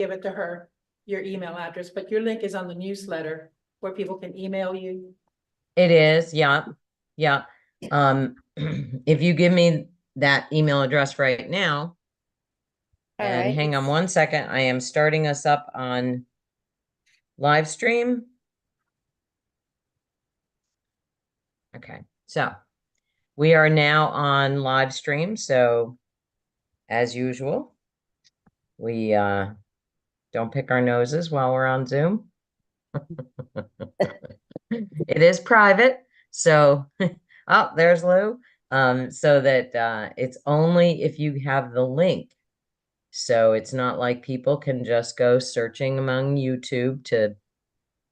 give it to her, your email address, but your link is on the newsletter where people can email you. It is, yeah. Yeah. If you give me that email address right now, and right. hang on one second, I am starting us up on live stream. Okay, so we are now on live stream. So as usual, we don't pick our noses while we're on Zoom. It is private. So, oh, there's Lou. So that it's only if you have the link. So it's not like people can just go searching among YouTube to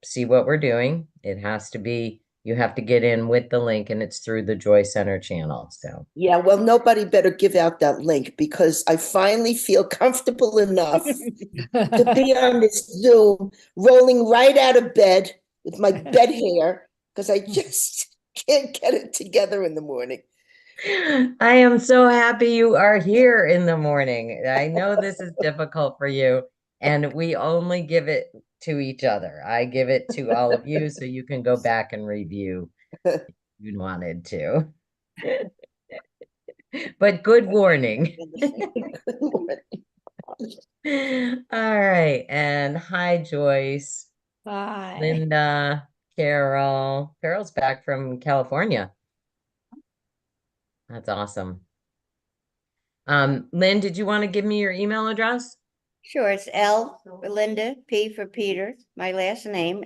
see what we're doing. It has to be, you have to get in with the link, and it's through the Joy Center channel. So Yeah, well, nobody better give out that link because I finally feel comfortable enough to be on this Zoom, rolling right out of bed with my bed hair because I just can't get it together in the morning. I am so happy you are here in the morning. I know this is difficult for you, and we only give it to each other. I give it to all of you so you can go back and review if you wanted to. But good warning. Good morning. All right. And hi, Joyce, Bye. Linda, Carol. Carol's back from California. That's awesome. Lynn, did you want to give me your email address? Sure, it's L for Linda, P for Peter, my last name,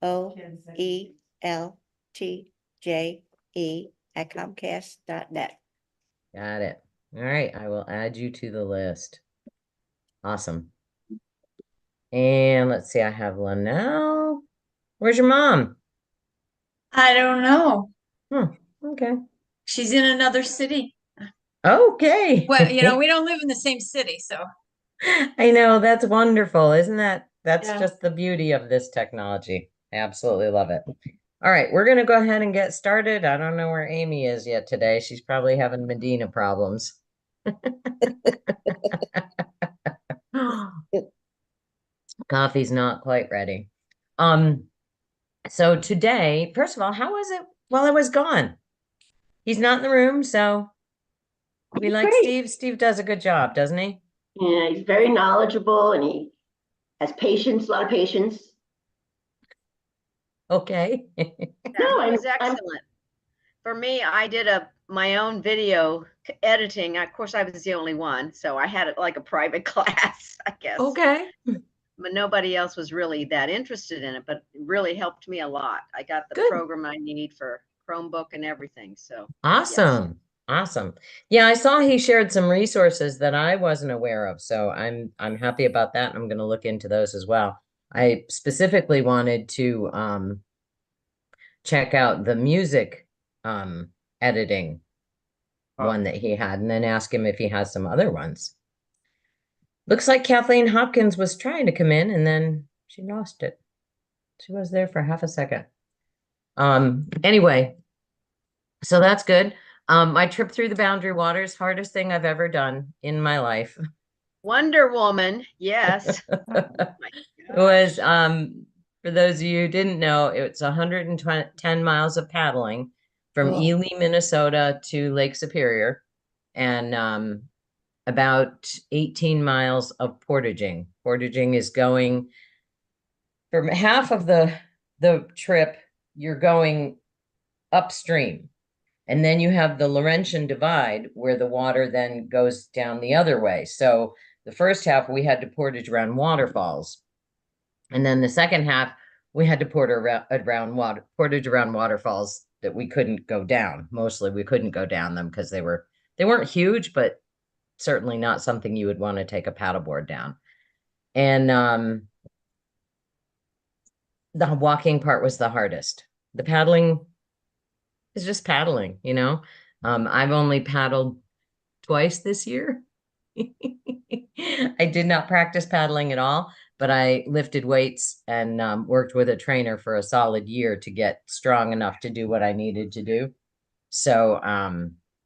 HOELTJE@comcast.net. Got it. All right. I will add you to the list. Awesome. And let's see. I have Linnell. Where's your mom? I don't know. Okay. She's in another city. Okay. Well, we don't live in the same city, so. I know, that's wonderful. Isn't that's Yeah. just the beauty of this technology. I absolutely love it. All right, we're going to go ahead and get started. I don't know where Amy is yet today. She's probably having Medina problems. Coffee's not quite ready. So today, first of all, how was it while I was gone? He's not in the room, so we like Great. Steve. Steve does a good job, doesn't he? Yeah, he's very knowledgeable and he has patience, a lot of patience. Okay. No, He was I'm excellent. For me, I did my own video editing. Of course, I was the only one, so I had it like a private class, I guess. Okay. But nobody else was really that interested in it, but it really helped me a lot. I got the Good. program I need for Chromebook and everything. So Awesome. yes. Awesome. Yeah, I saw he shared some resources that I wasn't aware of, so I'm happy about that. I'm going to look into those as well. I specifically wanted to check out the music editing one that he had, and then ask him if he has some other ones. Looks like Kathleen Hopkins was trying to come in and then she lost it. She was there for half a second. Anyway, so that's good. My trip through the Boundary Waters, hardest thing I've ever done in my life. Wonder Woman, yes. It was, for those of you who didn't know, it's 110 miles of paddling from Ely, Minnesota to Lake Superior, and about 18 miles of portaging. Portaging is going, for half of the trip, you're going upstream. And then you have the Laurentian Divide where the water then goes down the other way. So the first half we had to portage around waterfalls. And then the second half we had to portage around waterfalls that we couldn't go down. Mostly we couldn't go down them because they weren't huge, but certainly not something you would want to take a paddleboard down. And the walking part was the hardest. The paddling is just paddling, I've only paddled twice this year. I did not practice paddling at all, but I lifted weights and worked with a trainer for a solid year to get strong enough to do what I needed to do. So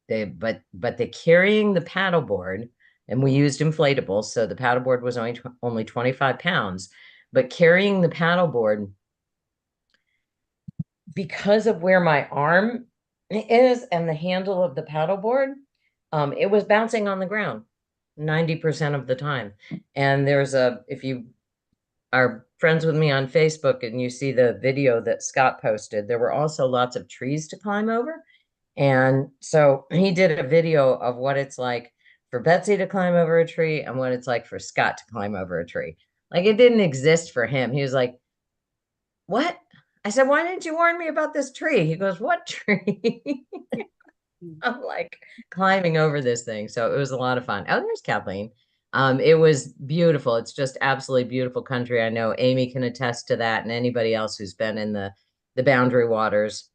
but the carrying the paddleboard and we used inflatables. So the paddleboard was only 25 pounds, but carrying the paddleboard, because of where my arm is and the handle of the paddleboard, it was bouncing on the ground 90% of the time. And if you are friends with me on Facebook and you see the video that Scott posted, there were also lots of trees to climb over. And so he did a video of what it's like for Betsy to climb over a tree and what it's like for Scott to climb over a tree. Like, it didn't exist for him. He was like, what? I said, why didn't you warn me about this tree? He goes, what tree? I'm like climbing over this thing. So it was a lot of fun. Oh, there's Kathleen. It was beautiful. It's just absolutely beautiful country. I know Amy can attest to that, and anybody else who's been in the Boundary Waters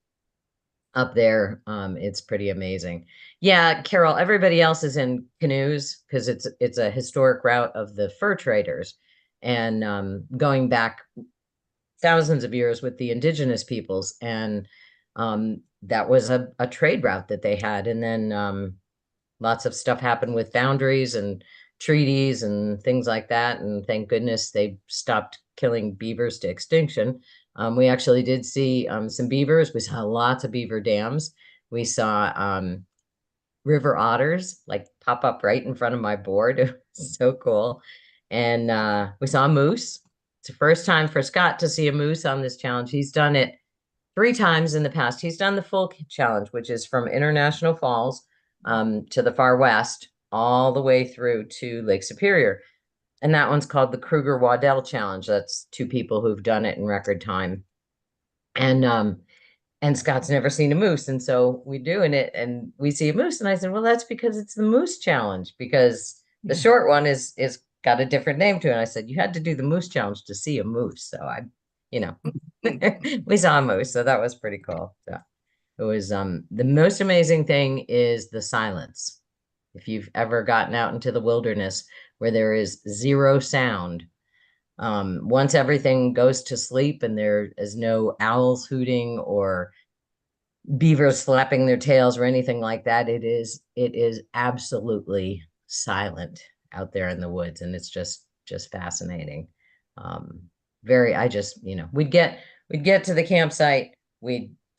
up there. It's pretty amazing. Yeah, Carol, everybody else is in canoes because it's a historic route of the fur traders, and going back thousands of years with the indigenous peoples, and that was a trade route that they had. And then lots of stuff happened with boundaries and treaties and things like that, and thank goodness they stopped killing beavers to extinction. We actually did see some beavers. We saw lots of beaver dams. We saw river otters like pop up right in front of my board. It was so cool. And we saw a moose. It's the first time for Scott to see a moose on this challenge. He's done it 3 times in the past. He's done the full challenge, which is from International Falls to the far west, all the way through to Lake Superior. And that one's called the Kruger-Waddell Challenge. That's 2 people who've done it in record time. And Scott's never seen a moose. And so we're doing it and we see a moose. And I said, well, that's because it's the Moose Challenge, because the short one is got a different name to it. And I said, you had to do the Moose Challenge to see a moose. So we saw a moose. So that was pretty cool. So it was, the most amazing thing is the silence. If you've ever gotten out into the wilderness where there is 0 sound, once everything goes to sleep and there is no owls hooting or beavers flapping their tails or anything like that, it is absolutely silent out there in the woods, and it's just fascinating. We'd get to the campsite,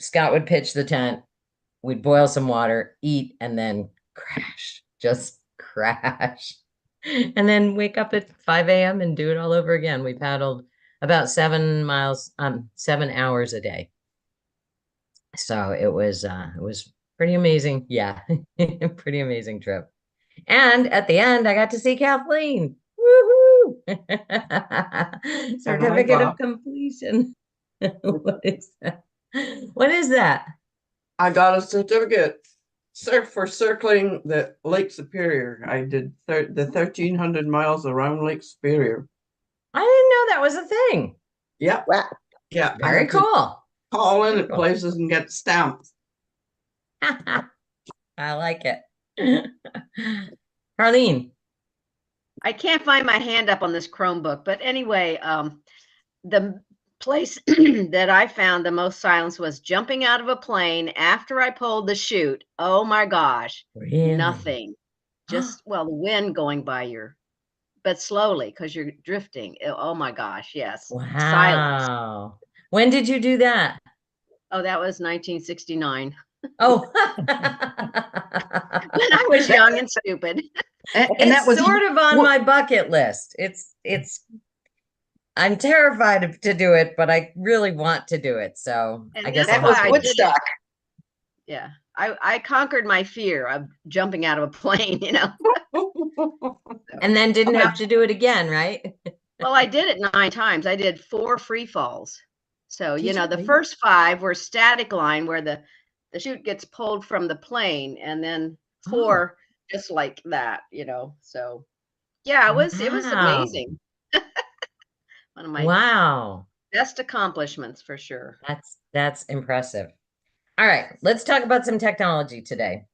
Scott would pitch the tent, we'd boil some water, eat, and then just crash. And then wake up at 5 a.m. and do it all over again. We paddled about 7 hours a day. So it was pretty amazing. Yeah, pretty amazing trip. And at the end, I got to see Kathleen. Woohoo! Certificate of completion. What is that? What is that? I got a certificate for circling the Lake Superior. I did the 1,300 miles around Lake Superior. I didn't know that was a thing. Yeah. Wow. Yeah. Very cool. Call in at places and get stamped. I like it. Harleen. I can't find my hand up on this Chromebook, but anyway, the place that I found the most silence was jumping out of a plane after I pulled the chute. Oh my gosh. Really? Nothing. Just, the wind going by but slowly because you're drifting. Oh my gosh. Yes. Wow. Silence. When did you do that? Oh, that was 1969. Oh. When I was young and stupid. And It's that was sort of on my bucket list. I'm terrified to do it, but I really want to do it. So And I guess that's I'll why have I to. did it. Woodstock. Yeah. I conquered my fear of jumping out of a plane, And then didn't have to do it again, right? Well, I did it 9 times. I did 4 free falls. So, Did you the really? first 5 were static line where the chute gets pulled from the plane, and then 4 just like that, So yeah, it was Wow. amazing. One of my Wow. best accomplishments for sure. That's impressive. All right, let's talk about some technology today.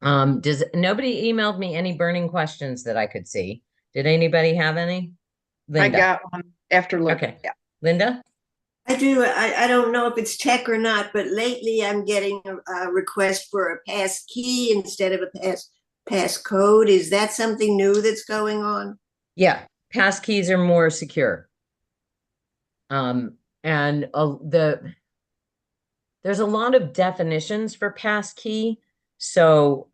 Does nobody emailed me any burning questions that I could see? Did anybody have any? Linda. I got one after look. Okay. Yeah. Linda? I do. I don't know if it's tech or not, but lately I'm getting a request for a pass key instead of a passcode. Is that something new that's going on? Yeah, passkeys are more secure. And there's a lot of definitions for passkey. So,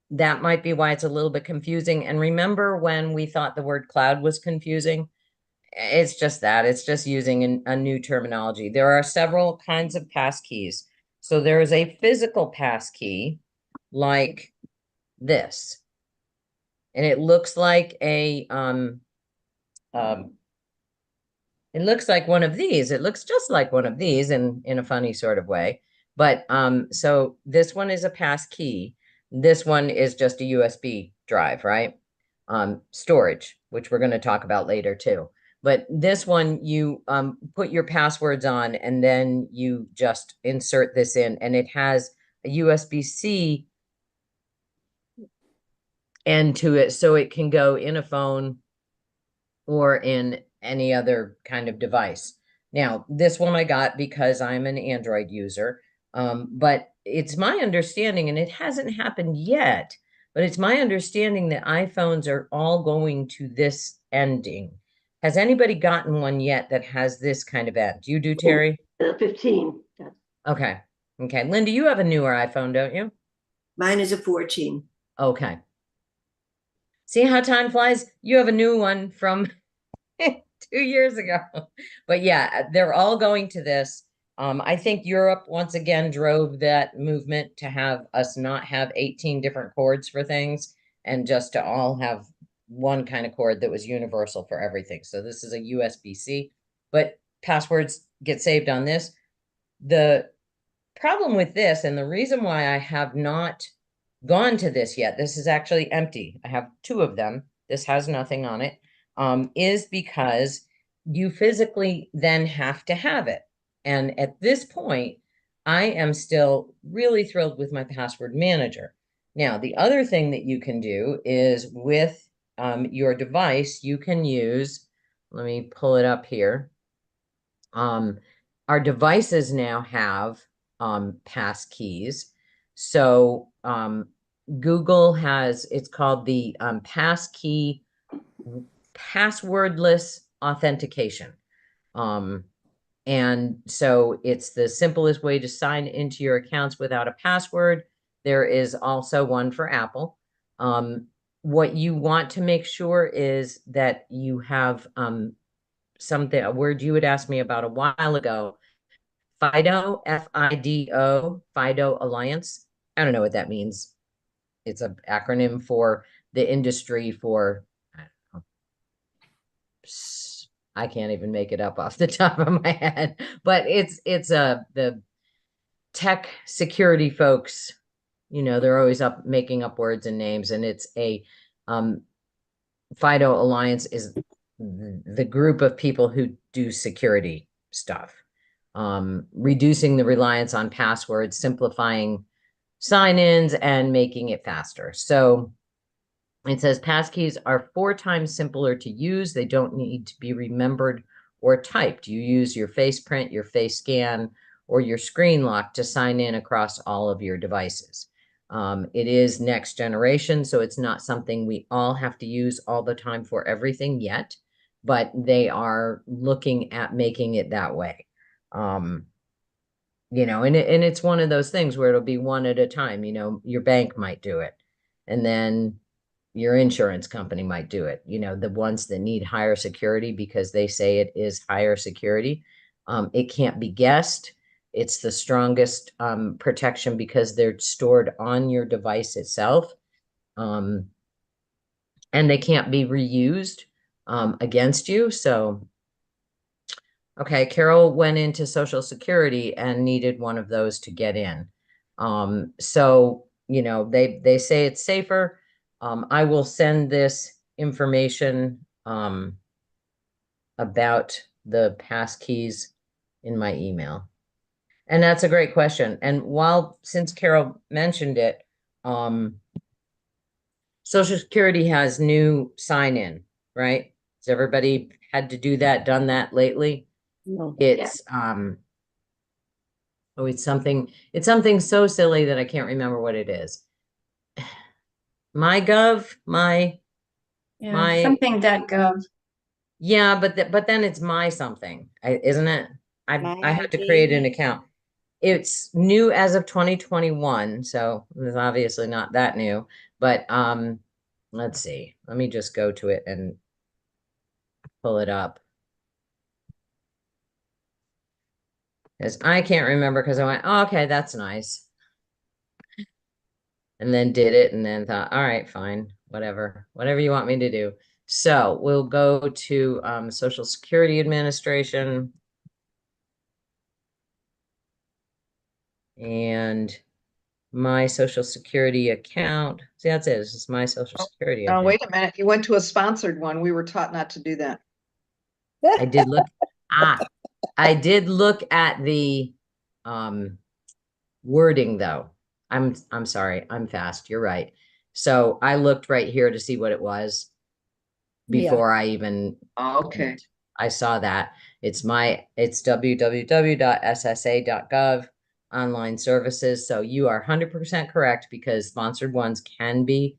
that might be why it's a little bit confusing. And remember when we thought the word cloud was confusing? It's just that, it's just using a new terminology. There are several kinds of passkeys. So there is a physical passkey like this. And it looks like it looks like one of these. It looks just like one of these in a funny sort of way. But so this one is a passkey. This one is just a USB drive, right? Storage, which we're going to talk about later too. But this one, you put your passwords on and then you just insert this in, and it has a USB-C end to it, so it can go in a phone or in any other kind of device. Now, this one I got because I'm an Android user, but it's my understanding, and it hasn't happened yet, but it's my understanding that iPhones are all going to this ending. Has anybody gotten one yet that has this kind of end? You do, Terry? 15. That's- Okay. Okay. Linda, you have a newer iPhone, don't you? Mine is a 14. Okay. See how time flies? You have a new one from 2 years ago. But yeah, they're all going to this. I think Europe once again drove that movement to have us not have 18 different cords for things and just to all have one kind of cord that was universal for everything. So this is a USB-C, but passwords get saved on this. The problem with this, and the reason why I have not gone to this yet, this is actually empty. I have 2 of them. This has nothing on it, is because you physically then have to have it. And at this point, I am still really thrilled with my password manager. Now, the other thing that you can do is with your device, you can use, let me pull it up here. Our devices now have passkeys. So Google has, it's called the passkey passwordless authentication. And so it's the simplest way to sign into your accounts without a password. There is also one for Apple. What you want to make sure is that you have something, a word you had asked me about a while ago, FIDO, F-I-D-O, FIDO Alliance. I don't know what that means. It's an acronym for the industry for, I can't even make it up off the top of my head, but it's the tech security folks, you know, they're always up making up words and names, and it's a FIDO Alliance is the group of people who do security stuff, reducing the reliance on passwords, simplifying sign-ins, and making it faster. So it says passkeys are 4 times simpler to use. They don't need to be remembered or typed. You use your face print, your face scan, or your screen lock to sign in across all of your devices. It is next generation, so it's not something we all have to use all the time for everything yet, but they are looking at making it that way. You know, and it's one of those things where it'll be one at a time. You know, your bank might do it, and then your insurance company might do it. You know, the ones that need higher security because they say it is higher security. It can't be guessed. It's the strongest protection because they're stored on your device itself. And they can't be reused against you. So, okay, Carol went into Social Security and needed one of those to get in. So, you know, they say it's safer. I will send this information about the passkeys in my email. And that's a great question. And since Carol mentioned it, Social Security has new sign-in, right? Has everybody had to do that, done that lately? No. It's it's something so silly that I can't remember what it is. MyGov, Yeah, My- something.gov. yeah, but then it's my something, isn't it? My I had to ID. create an account. It's new as of 2021, so it's obviously not that new, but let's see. Let me just go to it and pull it up. Because I can't remember because I went, oh, okay, that's nice. And then did it and then thought, all right, fine, whatever you want me to do. So we'll go to Social Security Administration. And my Social Security account. See, that's it. This is my Social Security Oh, account. wait a minute. You went to a sponsored one. We were taught not to do that. I did look. I did look at the wording though. I'm sorry. I'm fast. You're right. So I looked right here to see what it was before I even. Okay. I saw that. It's www.ssa.gov online services. So you are 100% correct because sponsored ones can be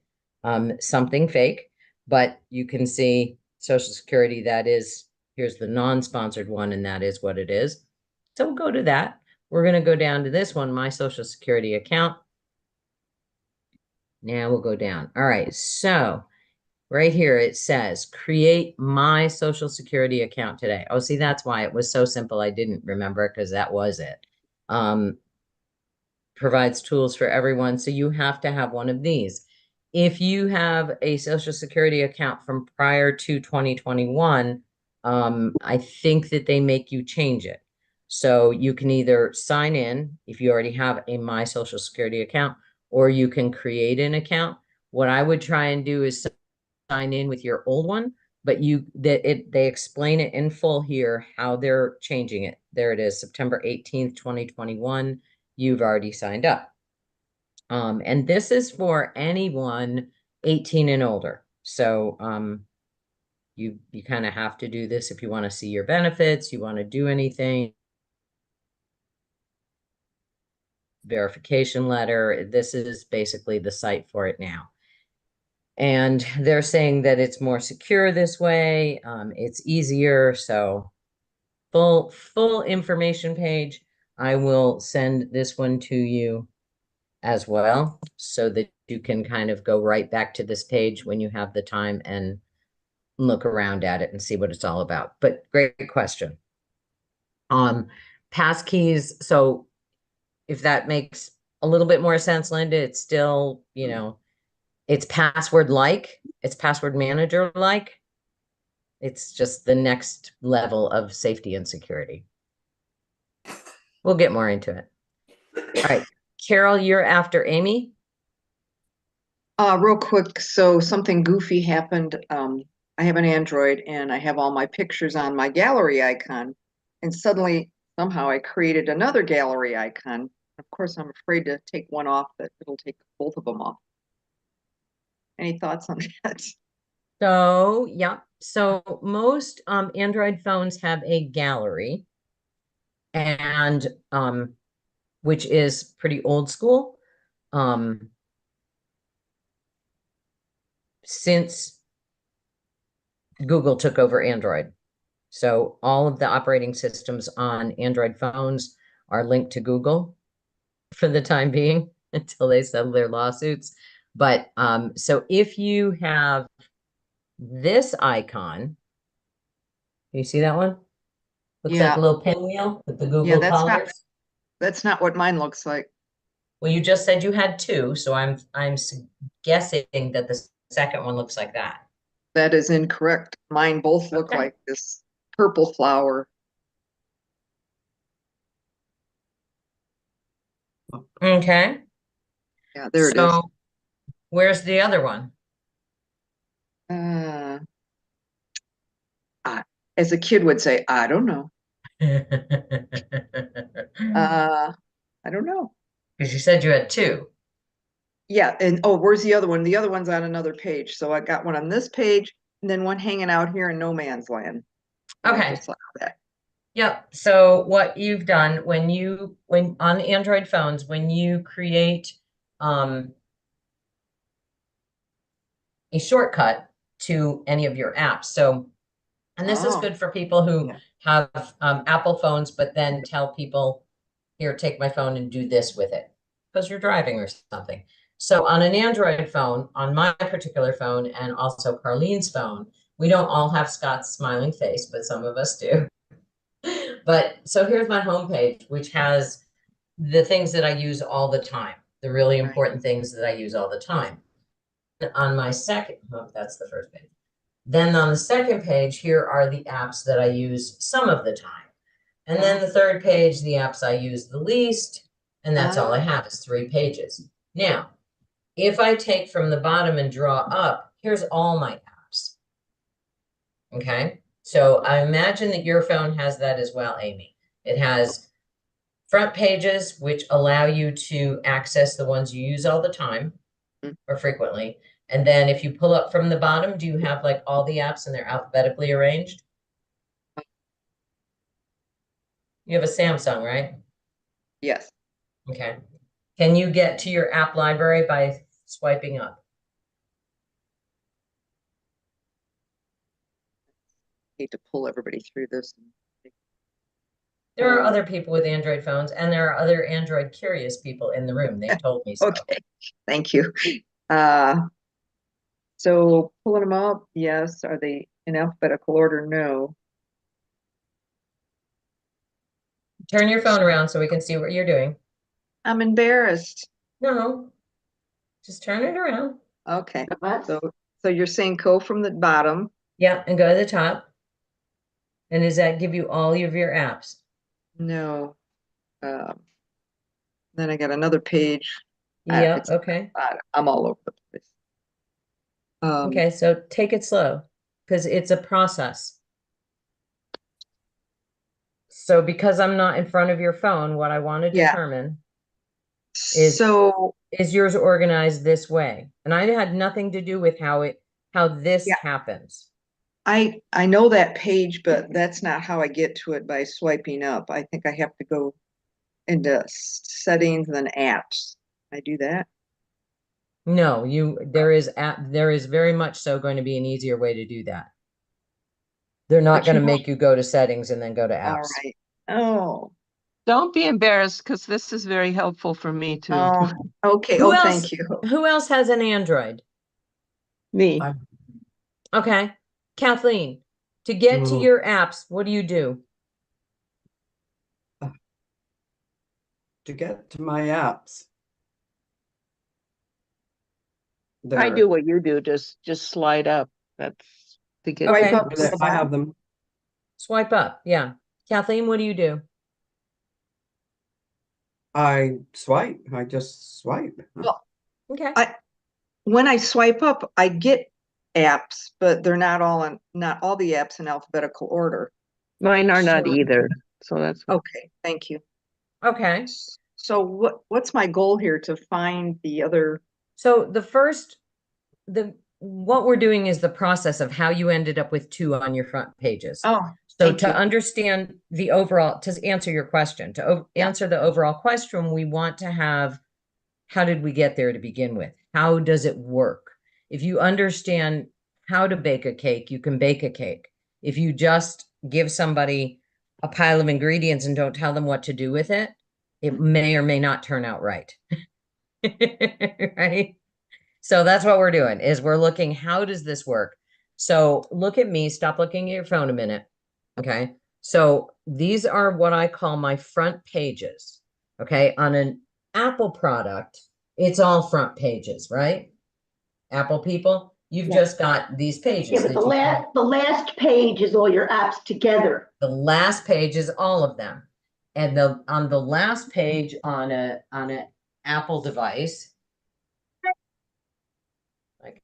something fake, but you can see Social Security, here's the non-sponsored one, and that is what it is. So we'll go to that. We're going to go down to this one, my Social Security account. Now we'll go down. All right. So right here, it says, create my Social Security account today. Oh, see, that's why it was so simple. I didn't remember it because that was it. Provides tools for everyone. So you have to have one of these. If you have a Social Security account from prior to 2021, I think that they make you change it. So you can either sign in if you already have a My Social Security account, or you can create an account. What I would try and do is sign in with your old one, but they explain it in full here how they're changing it. There it is, September 18th, 2021. You've already signed up. And this is for anyone 18 and older. So you kind of have to do this if you want to see your benefits, you want to do anything. Verification letter. This is basically the site for it now. And they're saying that it's more secure this way. It's easier. So full information page. I will send this one to you as well, so that you can kind of go right back to this page when you have the time and look around at it and see what it's all about. But great question. Passkeys. So if that makes a little bit more sense, Linda, it's still, it's password manager like. It's just the next level of safety and security. We'll get more into it. All right, Carol, you're after Amy. Real quick, so something goofy happened. I have an Android and I have all my pictures on my gallery icon, and suddenly somehow I created another gallery icon. Of course, I'm afraid to take one off, that it'll take both of them off. Any thoughts on that? So, yeah. So most Android phones have a gallery, and which is pretty old school. Since Google took over Android. So all of the operating systems on Android phones are linked to Google for the time being until they settle their lawsuits. But so if you have this icon, you see that one? Looks like a little pinwheel with the Google colors. That's not what mine looks like. Well, you just said you had two, so I'm guessing that the second one looks like that. That is incorrect. Mine both look like this purple flower. Okay. Yeah, there it is. So where's the other one? As a kid would say, I don't know. I don't know. Because you said you had two. Yeah, and oh, where's the other one? The other one's on another page. So I got one on this page and then one hanging out here in no man's land. Okay. Just like that. Yep. So what you've done when on Android phones, when you create a shortcut to any of your apps. So, and this is Oh. good for people who Yeah. have Apple phones, but then tell people, here, take my phone and do this with it because you're driving or something. So on an Android phone, on my particular phone, and also Carlene's phone, we don't all have Scott's smiling face, but some of us do. But so here's my homepage, which has the things that I use all the time, the really Right. important things that I use all the time. On my second, oh, that's the first page. Then on the second page, here are the apps that I use some of the time. And then the third page, the apps I use the least, and that's all I have is 3 pages. Now, if I take from the bottom and draw up, here's all my apps. Okay, so I imagine that your phone has that as well, Amy. It has front pages, which allow you to access the ones you use all the time or frequently. And then if you pull up from the bottom, do you have like all the apps and they're alphabetically arranged? You have a Samsung, right? Yes. Okay. Can you get to your app library by swiping up? Hate to pull everybody through this. There are other people with Android phones, and there are other Android curious people in the room. They told me so. Okay, thank you. So pulling them up, yes. Are they in alphabetical order? No. Turn your phone around so we can see what you're doing. I'm embarrassed. No, just turn it around. Okay, What? so you're saying go from the bottom? Yeah, and go to the top. And does that give you all of your apps? No. Then I got another page. Yeah, It's okay. I'm all over the place. Okay, so take it slow because it's a process. So because I'm not in front of your phone, what I want to Yeah. determine is So yours organized this way? And I had nothing to do with how this Yeah. happens. I know that page, but that's not how I get to it by swiping up. I think I have to go into settings and then apps. I do that. No, there is very much so going to be an easier way to do that. They're not But going to you know- make you go to settings and then go to All apps. right. Oh. Don't be embarrassed because this is very helpful for me too. Oh, okay. Who Oh, else- thank you. Who else has an Android? Me. Okay. Kathleen, to get to Mm. your apps, what do you do? To get to my apps. I do what you do, just slide up. That's to get. Okay. Swipe up to the I have bottom. them. Swipe up. Yeah. Kathleen, what do you do? I swipe. I just swipe. Well, Okay. when I swipe up, I get apps, but they're not all the apps in alphabetical order. Mine are not So- either, so that's. Okay, thank you. Okay. So what's my goal here to find the other? So what we're doing is the process of how you ended up with 2 on your front pages. Oh, So thank to you. understand the overall, to answer your question, answer the overall question, we want to have, how did we get there to begin with? How does it work? If you understand how to bake a cake, you can bake a cake. If you just give somebody a pile of ingredients and don't tell them what to do with it, it may or may not turn out right. Right? So that's what we're doing, is we're looking, how does this work? So look at me, stop looking at your phone a minute. Okay. So these are what I call my front pages. Okay. On an Apple product, it's all front pages, right? Apple people, you've just got these pages. Yeah, but the last page is all your apps together. The last page is all of them. And on the last page on an Apple device, I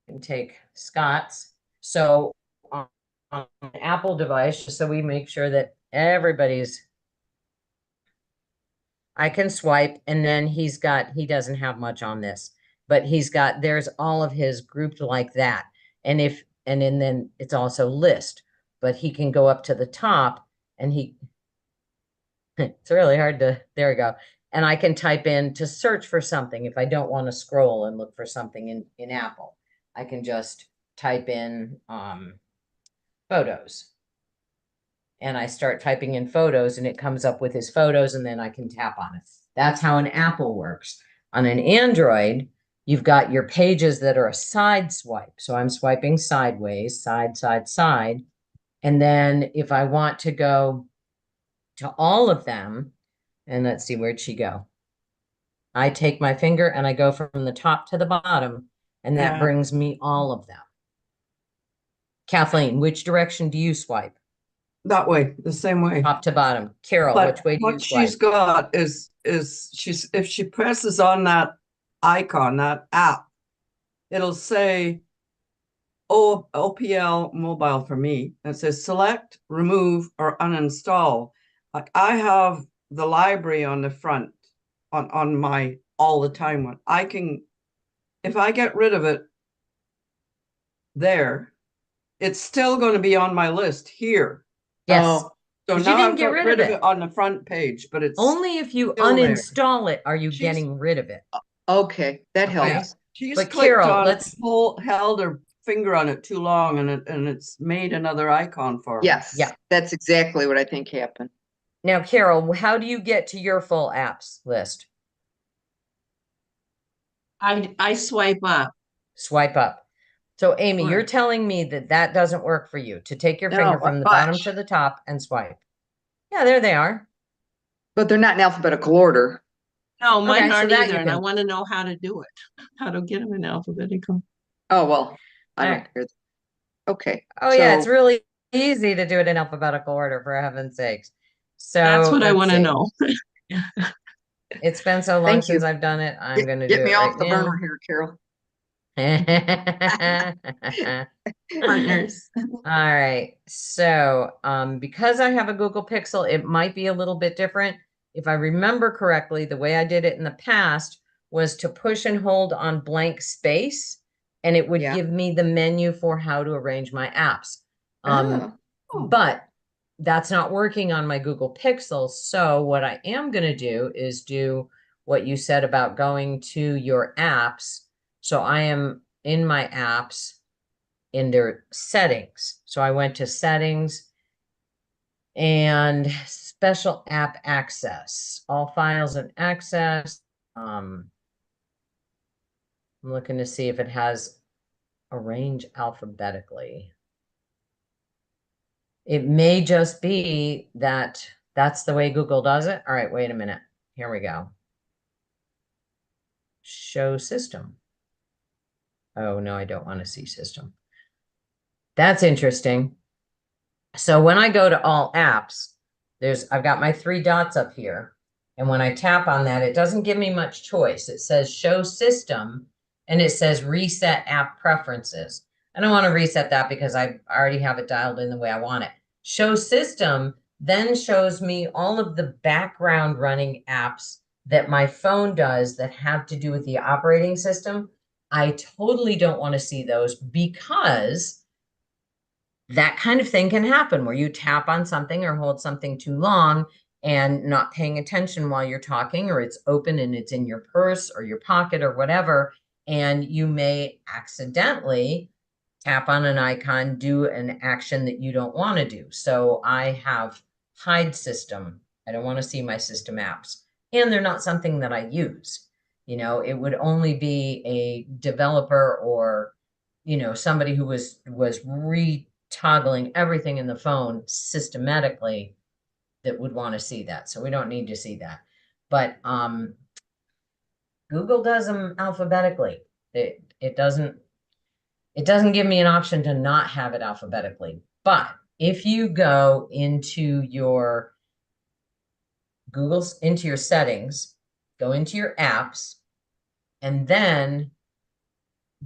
can take Scott's. So on an Apple device, just so we make sure that I can swipe, and then he doesn't have much on this, but there's all of his grouped like that. And then it's also list, but he can go up to the top and it's really hard there we go. And I can type in to search for something if I don't want to scroll and look for something in Apple. I can just type in photos. And I start typing in photos and it comes up with his photos and then I can tap on it. That's how an Apple works. On an Android, you've got your pages that are a side swipe. So I'm swiping sideways, side, side, side. And then if I want to go to all of them, and let's see, where'd she go? I take my finger and I go from the top to the bottom, and that Yeah. brings me all of them. Kathleen, which direction do you swipe? That way, the same way. Top to bottom. Carol, But which way do you what she's swipe? got is she's, if she presses on that icon, that app, it'll say OPL mobile for me. It says select, remove, or uninstall. Like I have the library on the front on my all the time one. I can, if I get rid of it there, it's still going to be on my list here. Yes. Oh, So But you now didn't I've get got rid rid of of it. it on the front page, but it's Only if you still there. uninstall it are you She's- getting rid of it. okay, that Okay. helps. She's But clicked Carol, on, let's- held her finger on it too long, and it's made another icon for her. Yes, Yeah. that's exactly what I think happened. Now, Carol, how do you get to your full apps list? I swipe up. Swipe up. So Amy, you're Right. telling me that that doesn't work for you, to take your No, finger from the bottom much. to the top and swipe. Yeah, there they are. But they're not in alphabetical order. No, mine Okay, so aren't that either, you and I can- want to know how to do it, how to get them in alphabetical. Oh, well, I don't Alright. care. Okay. Oh yeah, it's so- really easy to do it in alphabetical order, for heaven's sakes. So That's what I let's want to see. know. It's been so long Thank you. since I've done it. I'm Get- going to Get do me it off right the now. burner here, Carol. Partners. All right. So, because I have a Google Pixel, it might be a little bit different. If I remember correctly, the way I did it in the past was to push and hold on blank space, and it would Yeah. give me the menu for how to arrange my apps. Oh. But that's not working on my Google Pixel. So what I am going to do is do what you said about going to your apps. So I am in my apps in their settings. So I went to settings and special app access, all files and access. I'm looking to see if it has arrange alphabetically. It may just be that that's the way Google does it. All right, wait a minute. Here we go. Show system. Oh, no, I don't want to see system. That's interesting. So when I go to all apps, I've got my 3 dots up here. And when I tap on that, it doesn't give me much choice. It says show system and it says reset app preferences. I don't want to reset that because I already have it dialed in the way I want it. Show system then shows me all of the background running apps that my phone does that have to do with the operating system. I totally don't want to see those because that kind of thing can happen where you tap on something or hold something too long and not paying attention while you're talking, or it's open and it's in your purse or your pocket or whatever. And you may accidentally tap on an icon, do an action that you don't want to do. So I have hide system. I don't want to see my system apps, and they're not something that I use. You know, it would only be a developer or, you know, somebody who was toggling everything in the phone systematically that would want to see that. So we don't need to see that. But Google does them alphabetically. It doesn't give me an option to not have it alphabetically. But if you go into your into your settings, go into your apps, and then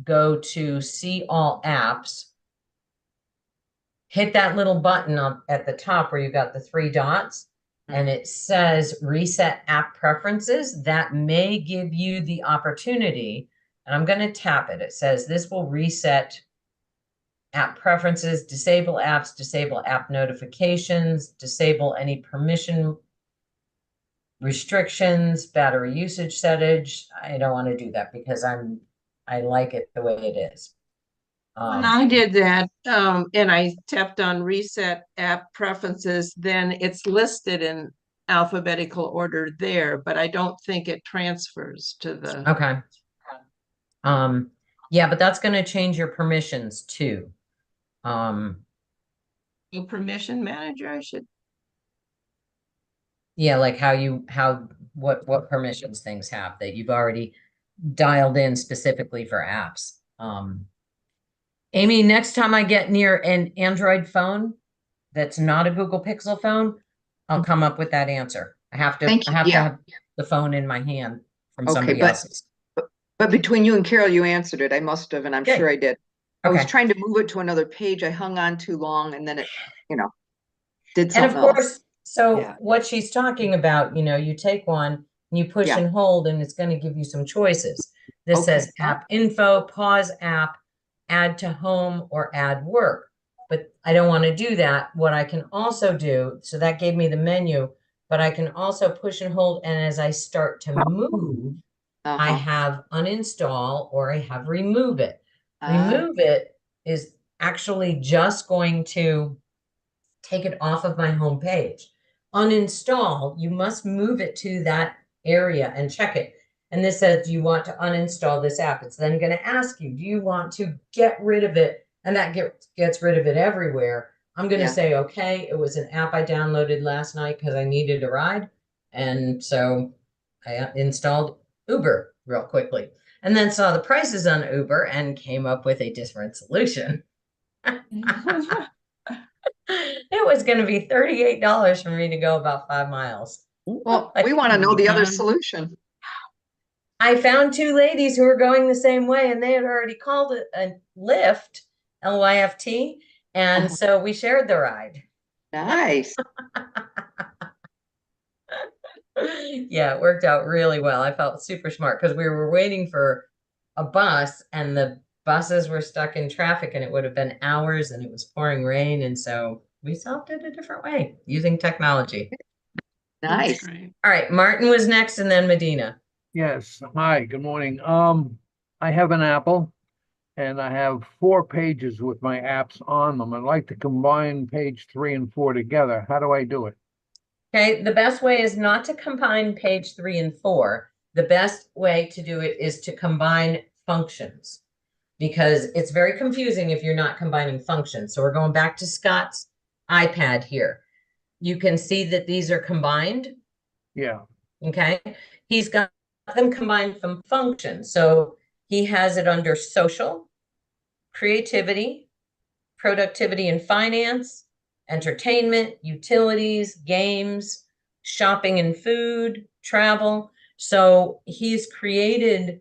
go to see all apps, hit that little button up at the top where you got the 3 dots and it says reset app preferences. That may give you the opportunity, and I'm going to tap it. It says this will reset app preferences, disable apps, disable app notifications, disable any permission restrictions, battery usage settings. I don't want to do that because I like it the way it is. When I did that, and I tapped on reset app preferences, then it's listed in alphabetical order there, but I don't think it transfers to the. Okay. Yeah, but that's gonna change your permissions too. Permission manager, I should. Yeah, like what permissions things have that you've already dialed in specifically for apps. Amy, next time I get near an Android phone that's not a Google Pixel phone, I'll come up with that answer. I have to Thank you. to Yeah. have the phone in my hand from Okay, somebody but- else's. But between you and Carol, you answered it. I must have, and I'm Okay. sure I did. I was Okay. trying to move it to another page. I hung on too long and then it, did And something of else. course, so Yeah. what she's talking about, you take one and you push Yeah. and hold, and it's going to give you some choices. This Okay. says app info, pause app, add to home, or add work. But I don't want to do that. What I can also do, so that gave me the menu, but I can also push and hold. And as I start to move, I have uninstall or I have remove it. Remove it is actually just going to take it off of my home page. Uninstall, you must move it to that area and check it. And this says, do you want to uninstall this app? It's then going to ask you, do you want to get rid of it? And that gets rid of it everywhere. I'm going to say, okay, it was an app I downloaded last night because I needed a ride. And so I installed Uber real quickly and then saw the prices on Uber and came up with a different solution. It was going to be $38 for me to go about 5 miles. Well, we want to know the other solution. I found 2 ladies who were going the same way, and they had already called it a Lyft, Lyft, and so we shared the ride. Nice. Yeah, it worked out really well. I felt super smart because we were waiting for a bus, and the buses were stuck in traffic, and it would have been hours, and it was pouring rain, and so we solved it a different way using technology. Nice. All right, Martin was next, and then Medina. Yes, hi, good morning. I have an Apple and I have 4 pages with my apps on them. I'd like to combine page 3 and 4 together. How do I do it? Okay, the best way is not to combine page 3 and 4. The best way to do it is to combine functions because it's very confusing if you're not combining functions. So we're going back to Scott's iPad here. You can see that these are combined. Yeah. Okay, he's got them combined from functions. So he has it under social, creativity, productivity and finance, entertainment, utilities, games, shopping and food, travel. So he's created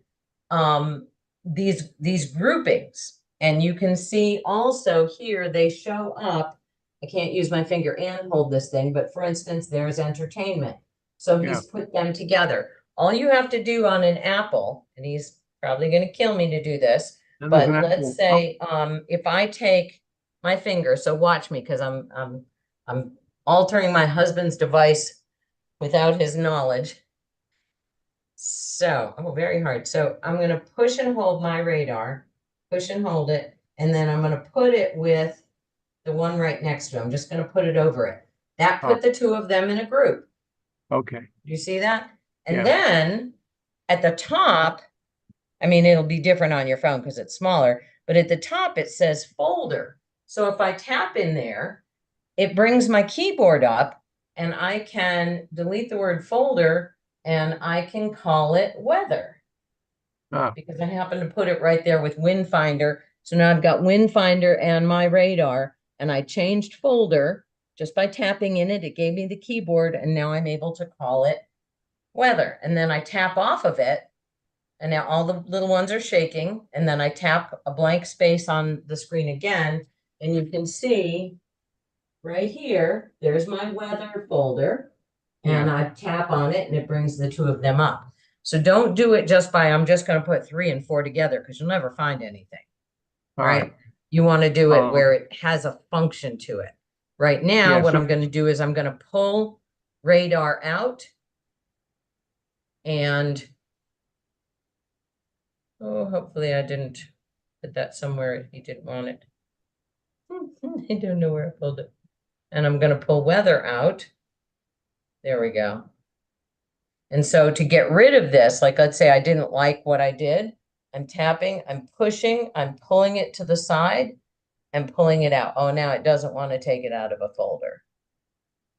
these groupings, and you can see also here they show up. I can't use my finger and hold this thing, but for instance, there's entertainment. So he's put them together. All you have to do on an Apple, and he's probably going to kill me to do this, but let's say if I take my finger, so watch me because I'm altering my husband's device without his knowledge. So, very hard. So I'm going to push and hold my radar, push and hold it, and then I'm going to put it with the one right next to it. I'm just going to put it over it. That put the 2 of them in a group. Okay. Do you see that? And then at the top, I mean, it'll be different on your phone because it's smaller, but at the top it says folder. So if I tap in there, it brings my keyboard up and I can delete the word folder and I can call it weather. Because I happen to put it right there with Windfinder. So now I've got Windfinder and my radar, and I changed folder just by tapping in it. It gave me the keyboard, and now I'm able to call it weather. And then I tap off of it, and now all the little ones are shaking. And then I tap a blank space on the screen again, and you can see right here, there's my weather folder, and I tap on it, and it brings the 2 of them up. So don't do it just by, I'm just going to put 3 and 4 together because you'll never find anything. All right. You want to do it where it has a function to it. Right now, what I'm going to do is I'm going to pull radar out and hopefully I didn't put that somewhere he didn't want it. I don't know where I pulled it. And I'm going to pull weather out. There we go. And so to get rid of this, like let's say I didn't like what I did, I'm tapping, I'm pushing, I'm pulling it to the side and pulling it out. Oh, now it doesn't want to take it out of a folder.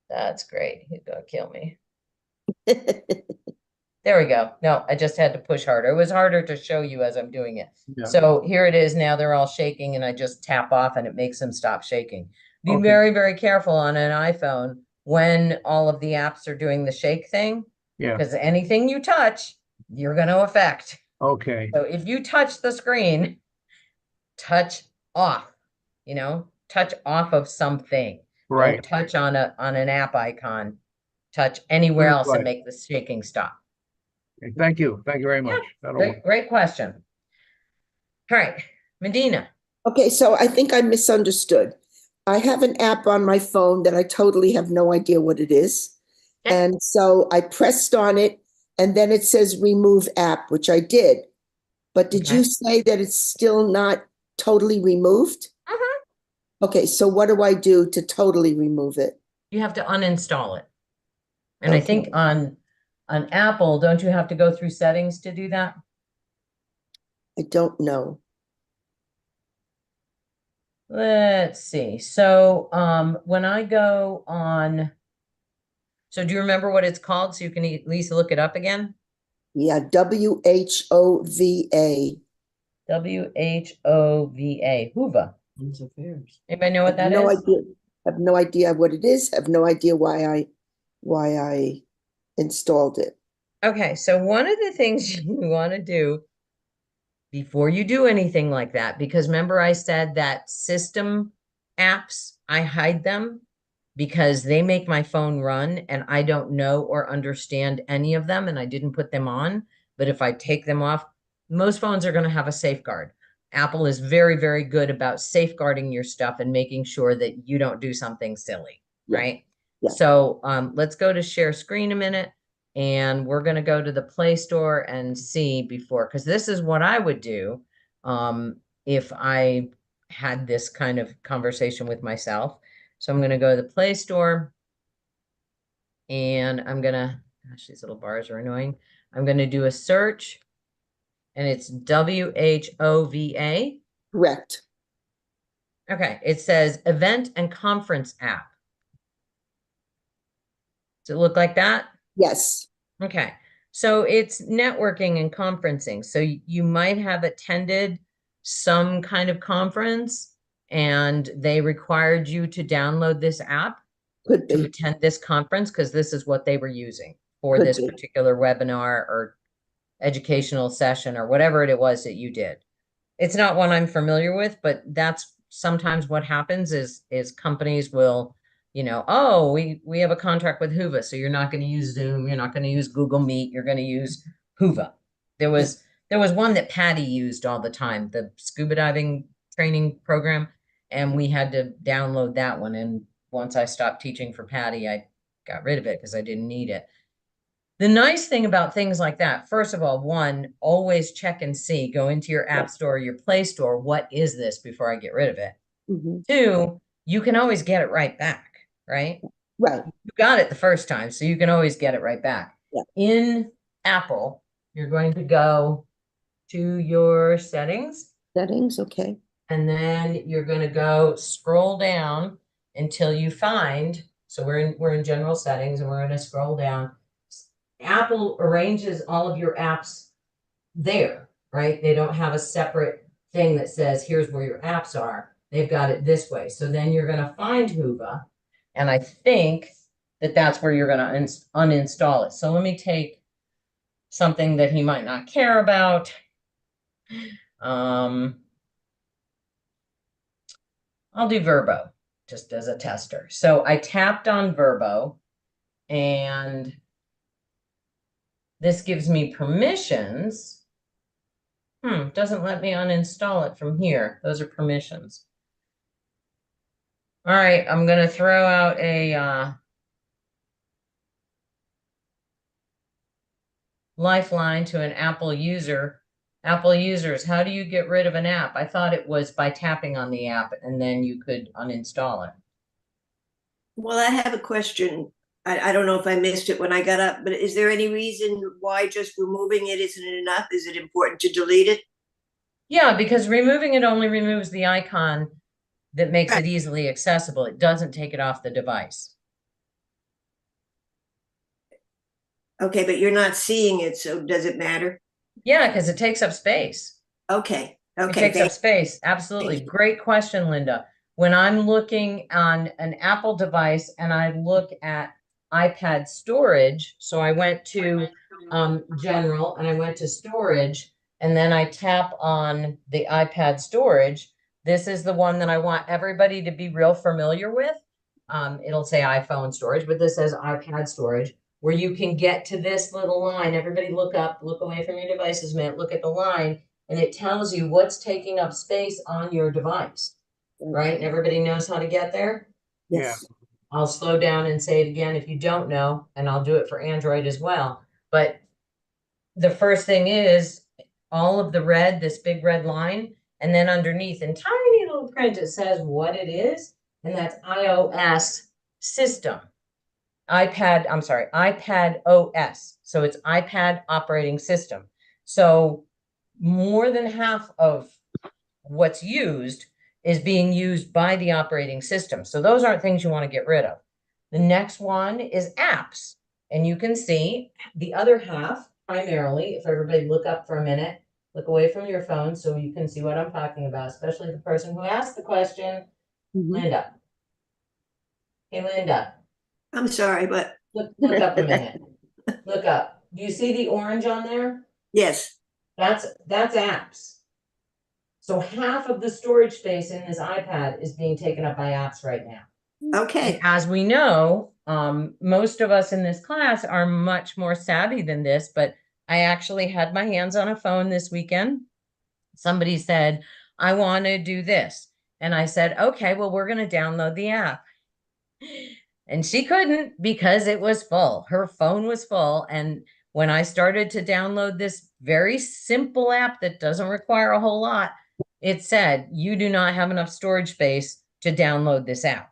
That's great. He's going to kill me. There we go. No, I just had to push harder. It was harder to show you as I'm doing it. Yeah. So here it is. Now they're all shaking and I just tap off and it makes them stop shaking. Be Okay. very, very careful on an iPhone when all of the apps are doing the shake thing, Yeah, because anything you touch, you're going to affect. okay, So if you touch the screen, touch off, touch off of something. right. Don't touch on an app icon. Touch anywhere else Right. and make the shaking stop. Okay, thank you very much. That'll work. Great question. All right, Medina. Okay, so I think I misunderstood. I have an app on my phone that I totally have no idea what it is. Okay. And so I pressed on it and then it says remove app, which I did. But did Okay. you say that it's still not totally removed? Okay, so what do I do to totally remove it? You have to uninstall it. And I think Okay. on Apple, don't you have to go through settings to do that? I don't know. Let's see. So when I go on, so do you remember what it's called? So you can at least look it up again. Yeah, WHOVA. WHOVA, Hoover. Anybody know what that No is? idea. Have no idea what it is. Have no idea why I installed it. Okay, so one of the things you want to do before you do anything like that, because remember I said that system apps, I hide them because they make my phone run and I don't know or understand any of them and I didn't put them on. But if I take them off, most phones are going to have a safeguard. Apple is very, very good about safeguarding your stuff and making sure that you don't do something silly, right? Yeah. So let's go to share screen a minute. And we're going to go to the Play Store and see before, because this is what I would do if I had this kind of conversation with myself. So I'm going to go to the Play Store and I'm going to, gosh, these little bars are annoying. I'm going to do a search and it's WHOVA. Correct. Okay, it says event and conference app. Does it look like that? Yes. Okay, so it's networking and conferencing. So you might have attended some kind of conference and they required you to download this app Could to be. attend this conference because this is what they were using for Could this be. particular webinar or educational session or whatever it was that you did. It's not one I'm familiar with, but that's sometimes what happens is companies will, oh, we have a contract with Hoover, so you're not going to use Zoom, you're not going to use Google Meet, you're going to use Hoover. There was one that Patty used all the time, the scuba diving training program, and we had to download that one. And once I stopped teaching for Patty, I got rid of it because I didn't need it. The nice thing about things like that, first of all, one, always check and see, go into your app store, your Play Store, what is this before I get rid of it? Mhm. Two, you can always get it right back, right? Right. You got it the first time, so you can always get it right back. Yeah. In Apple, you're going to go to your settings, Settings, okay. and then you're going to go scroll down until you find, so we're in general settings, and we're going to scroll down. Apple arranges all of your apps there, right? They don't have a separate thing that says, here's where your apps are. They've got it this way. So then you're going to find Hoover. And I think that that's where you're going to uninstall it. So let me take something that he might not care about. I'll do Verbo just as a tester. So I tapped on Verbo and this gives me permissions. Doesn't let me uninstall it from here. Those are permissions. All right, I'm going to throw out a lifeline to an Apple user Apple users, how do you get rid of an app? I thought it was by tapping on the app and then you could uninstall it. Well, I have a question. I don't know if I missed it when I got up, but is there any reason why just removing it isn't enough? Is it important to delete it? Yeah, because removing it only removes the icon that makes it easily accessible. It doesn't take it off the device. Okay, but you're not seeing it, so does it matter? Yeah, because it takes up space. Okay, It okay. takes up thank- space. Absolutely. Thank you. Great question, Linda. When I'm looking on an Apple device and I look at iPad storage, so I went to general and I went to storage, and then I tap on the iPad storage. This is the one that I want everybody to be real familiar with. It'll say iPhone storage, but this says iPad storage, where you can get to this little line. Everybody look up, look away from your devices a minute, look at the line, and it tells you what's taking up space on your device, right? And everybody knows how to get there? Yes. I'll slow down and say it again if you don't know, and I'll do it for Android as well. But the first thing is all of the red, this big red line, and then underneath in tiny little print, it says what it is, and that's iOS system. iPad OS. So it's iPad operating system. So more than half of what's used is being used by the operating system. So those aren't things you want to get rid of. The next one is apps. And you can see the other half, primarily, if everybody look up for a minute, look away from your phone so you can see what I'm talking about, especially the person who asked the question, Linda. Hey, Linda. I'm sorry, but Look up a minute. Look up. Do you see the orange on there? yes. That's apps. So half of the storage space in this iPad is being taken up by apps right now. Okay. As we know, most of us in this class are much more savvy than this, but I actually had my hands on a phone this weekend. Somebody said, I want to do this. And I said, okay, well, we're going to download the app. And she couldn't because it was full. Her phone was full. And when I started to download this very simple app that doesn't require a whole lot, it said, you do not have enough storage space to download this app.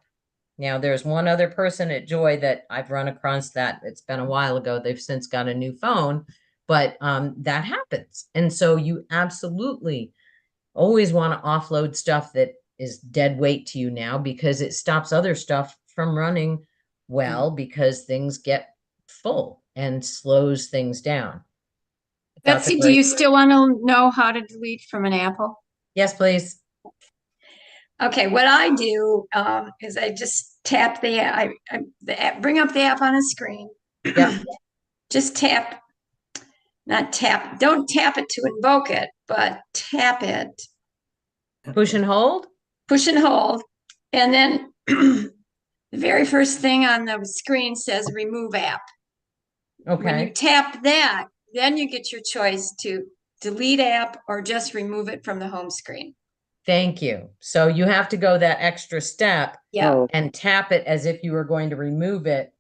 Now, there's one other person at Joy that I've run across that it's been a while ago. They've since got a new phone, but that happens. And so you absolutely always want to offload stuff that is dead weight to you now, because it stops other stuff from running well, because things get full and slows things down. That's a Betsy, do great- you still want to know how to delete from an Apple? Yes, please. Okay, what I do is I just tap the app, bring up the app on a screen. Yeah. Just tap, not tap, don't tap it to invoke it, but tap it, Push and hold. push and hold. And then the very first thing on the screen says remove app. When you Okay. tap that, then you get your choice to delete app or just remove it from the home screen. Thank you. So you have to go that extra step Yeah, Oh, and tap it as if you were going to remove it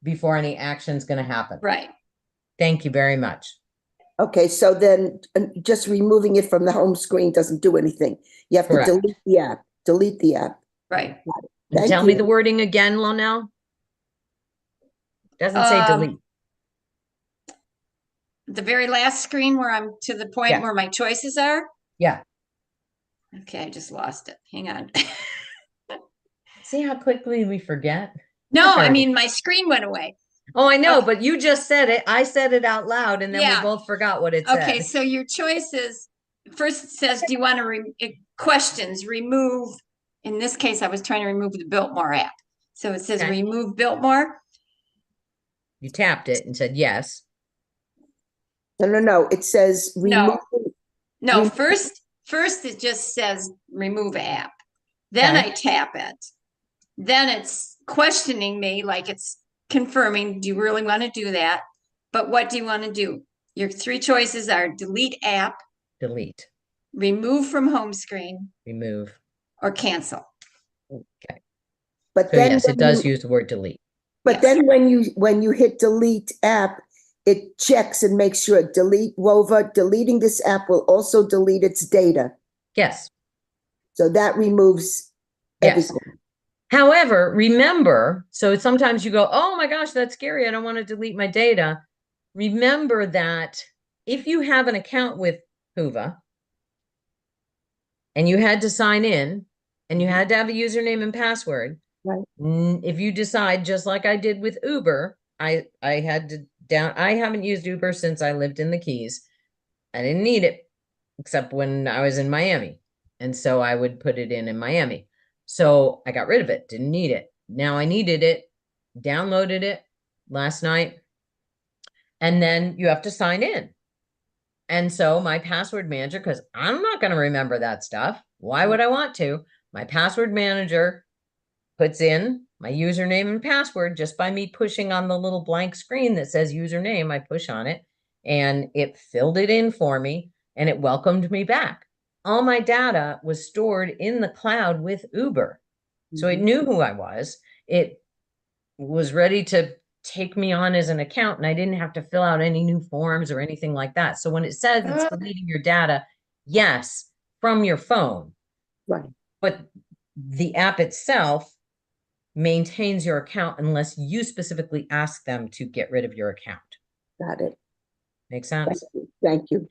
before any action's going to happen. right. Thank you very much. okay, so then just removing it from the home screen doesn't do anything. You have to Correct. delete the app. Right. And Thank tell me you. the wording again, Lonell. Doesn't say Um, delete. The very last screen where I'm to the point Yeah. where my choices are. Yeah. Okay, I just lost it. Hang on. See how quickly we forget? No, I Terrible. mean, my screen went away. Oh, I know, Okay. but you just said it. I said it out loud, and then Yeah. we both forgot what it Okay, said. so your choices, first it says, do you want to, questions, remove, in this case, I was trying to remove the Biltmore app. So it says Okay. remove Biltmore. You tapped it and said yes. No, it says No. remove. No, Remove- first it just says remove app. Then Okay. I tap it. Then it's questioning me, like it's confirming, do you really want to do that? But what do you want to do? Your three choices are delete app, Delete, remove from home screen, remove. or cancel. Okay. But So then yes, it when does you- use the word delete. But then when you hit delete app, it checks and makes sure deleting this app will also delete its data. Yes. So that removes Yes. everything. However, remember, so sometimes you go, oh my gosh, that's scary. I don't want to delete my data. Remember that if you have an account with Whova and you had to sign in and you had to have a username and password, Right. if you decide, just like I did with Uber, I haven't used Uber since I lived in the Keys. I didn't need it except when I was in Miami. And so I would put it in Miami. So I got rid of it, didn't need it. Now I needed it, downloaded it last night, and then you have to sign in. And so my password manager, because I'm not going to remember that stuff. Why would I want to? My password manager puts in my username and password just by me pushing on the little blank screen that says username. I push on it and it filled it in for me and it welcomed me back. All my data was stored in the cloud with Uber. So it knew who I was. It was ready to take me on as an account and I didn't have to fill out any new forms or anything like that. So when it says it's deleting your data, yes, from your phone. Right. But the app itself maintains your account unless you specifically ask them to get rid of your account. Got it. Make sense? Thank you.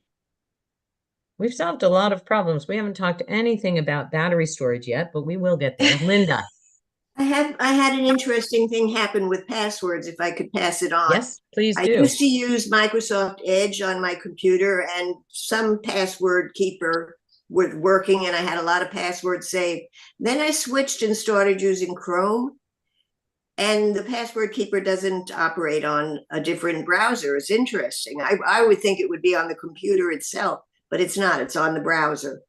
We've solved a lot of problems. We haven't talked anything about battery storage yet, but we will get there. Linda. I had an interesting thing happen with passwords, if I could pass it on. Yes, please I do. used to use Microsoft Edge on my computer, and some password keeper was working, and I had a lot of passwords saved. Then I switched and started using Chrome, and the password keeper doesn't operate on a different browser. It's interesting. I would think it would be on the computer itself, but it's not. It's on the browser.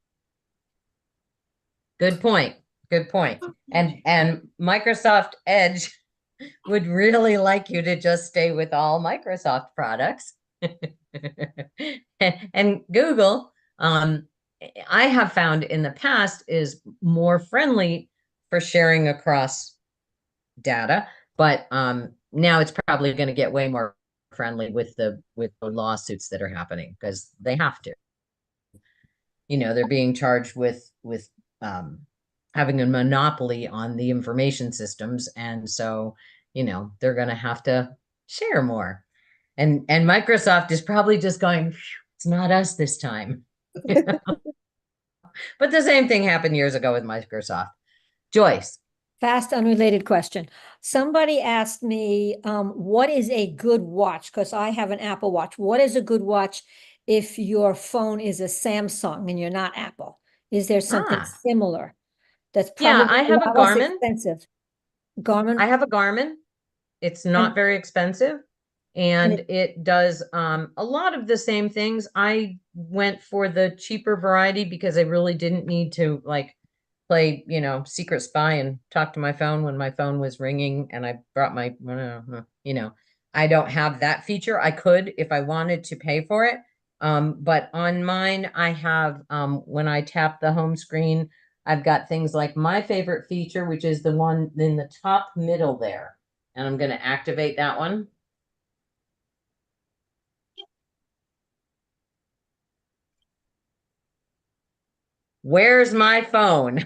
Good point. Good point. And Microsoft Edge would really like you to just stay with all Microsoft products. And Google, I have found in the past is more friendly for sharing across data, but now it's probably going to get way more friendly with the lawsuits that are happening because they have to. You know, they're being charged with having a monopoly on the information systems, and so you know they're going to have to share more. And Microsoft is probably just going, it's not us this time. But the same thing happened years ago with Microsoft. Joyce. Fast, unrelated question. Somebody asked me, what is a good watch? Because I have an Apple Watch. What is a good watch if your phone is a Samsung and you're not Apple? Is there something similar? That's probably I have a less Garmin. expensive. Garmin. I have a Garmin. It's not very expensive. And it does a lot of the same things. I went for the cheaper variety because I really didn't need to like play, you know, Secret Spy and talk to my phone when my phone was ringing and I brought my, you know, I don't have that feature. I could if I wanted to pay for it. But on mine, I have, when I tap the home screen, I've got things like my favorite feature, which is the one in the top middle there. And I'm going to activate that one. Where's my phone?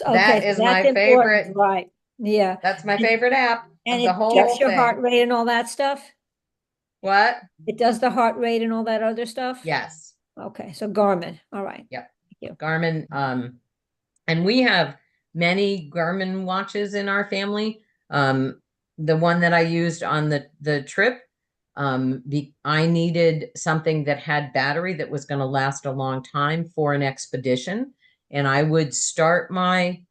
Okay, That is my favorite. Right. Yeah. That's my favorite app. And the it whole checks your thing. heart rate and all that stuff? What? It does the heart rate and all that other stuff? Yes. Okay, so Garmin. All right. Yep. Thank you. Garmin. And we have many Garmin watches in our family. The one that I used on the trip, I needed something that had battery that was going to last a long time for an expedition. And I would start my,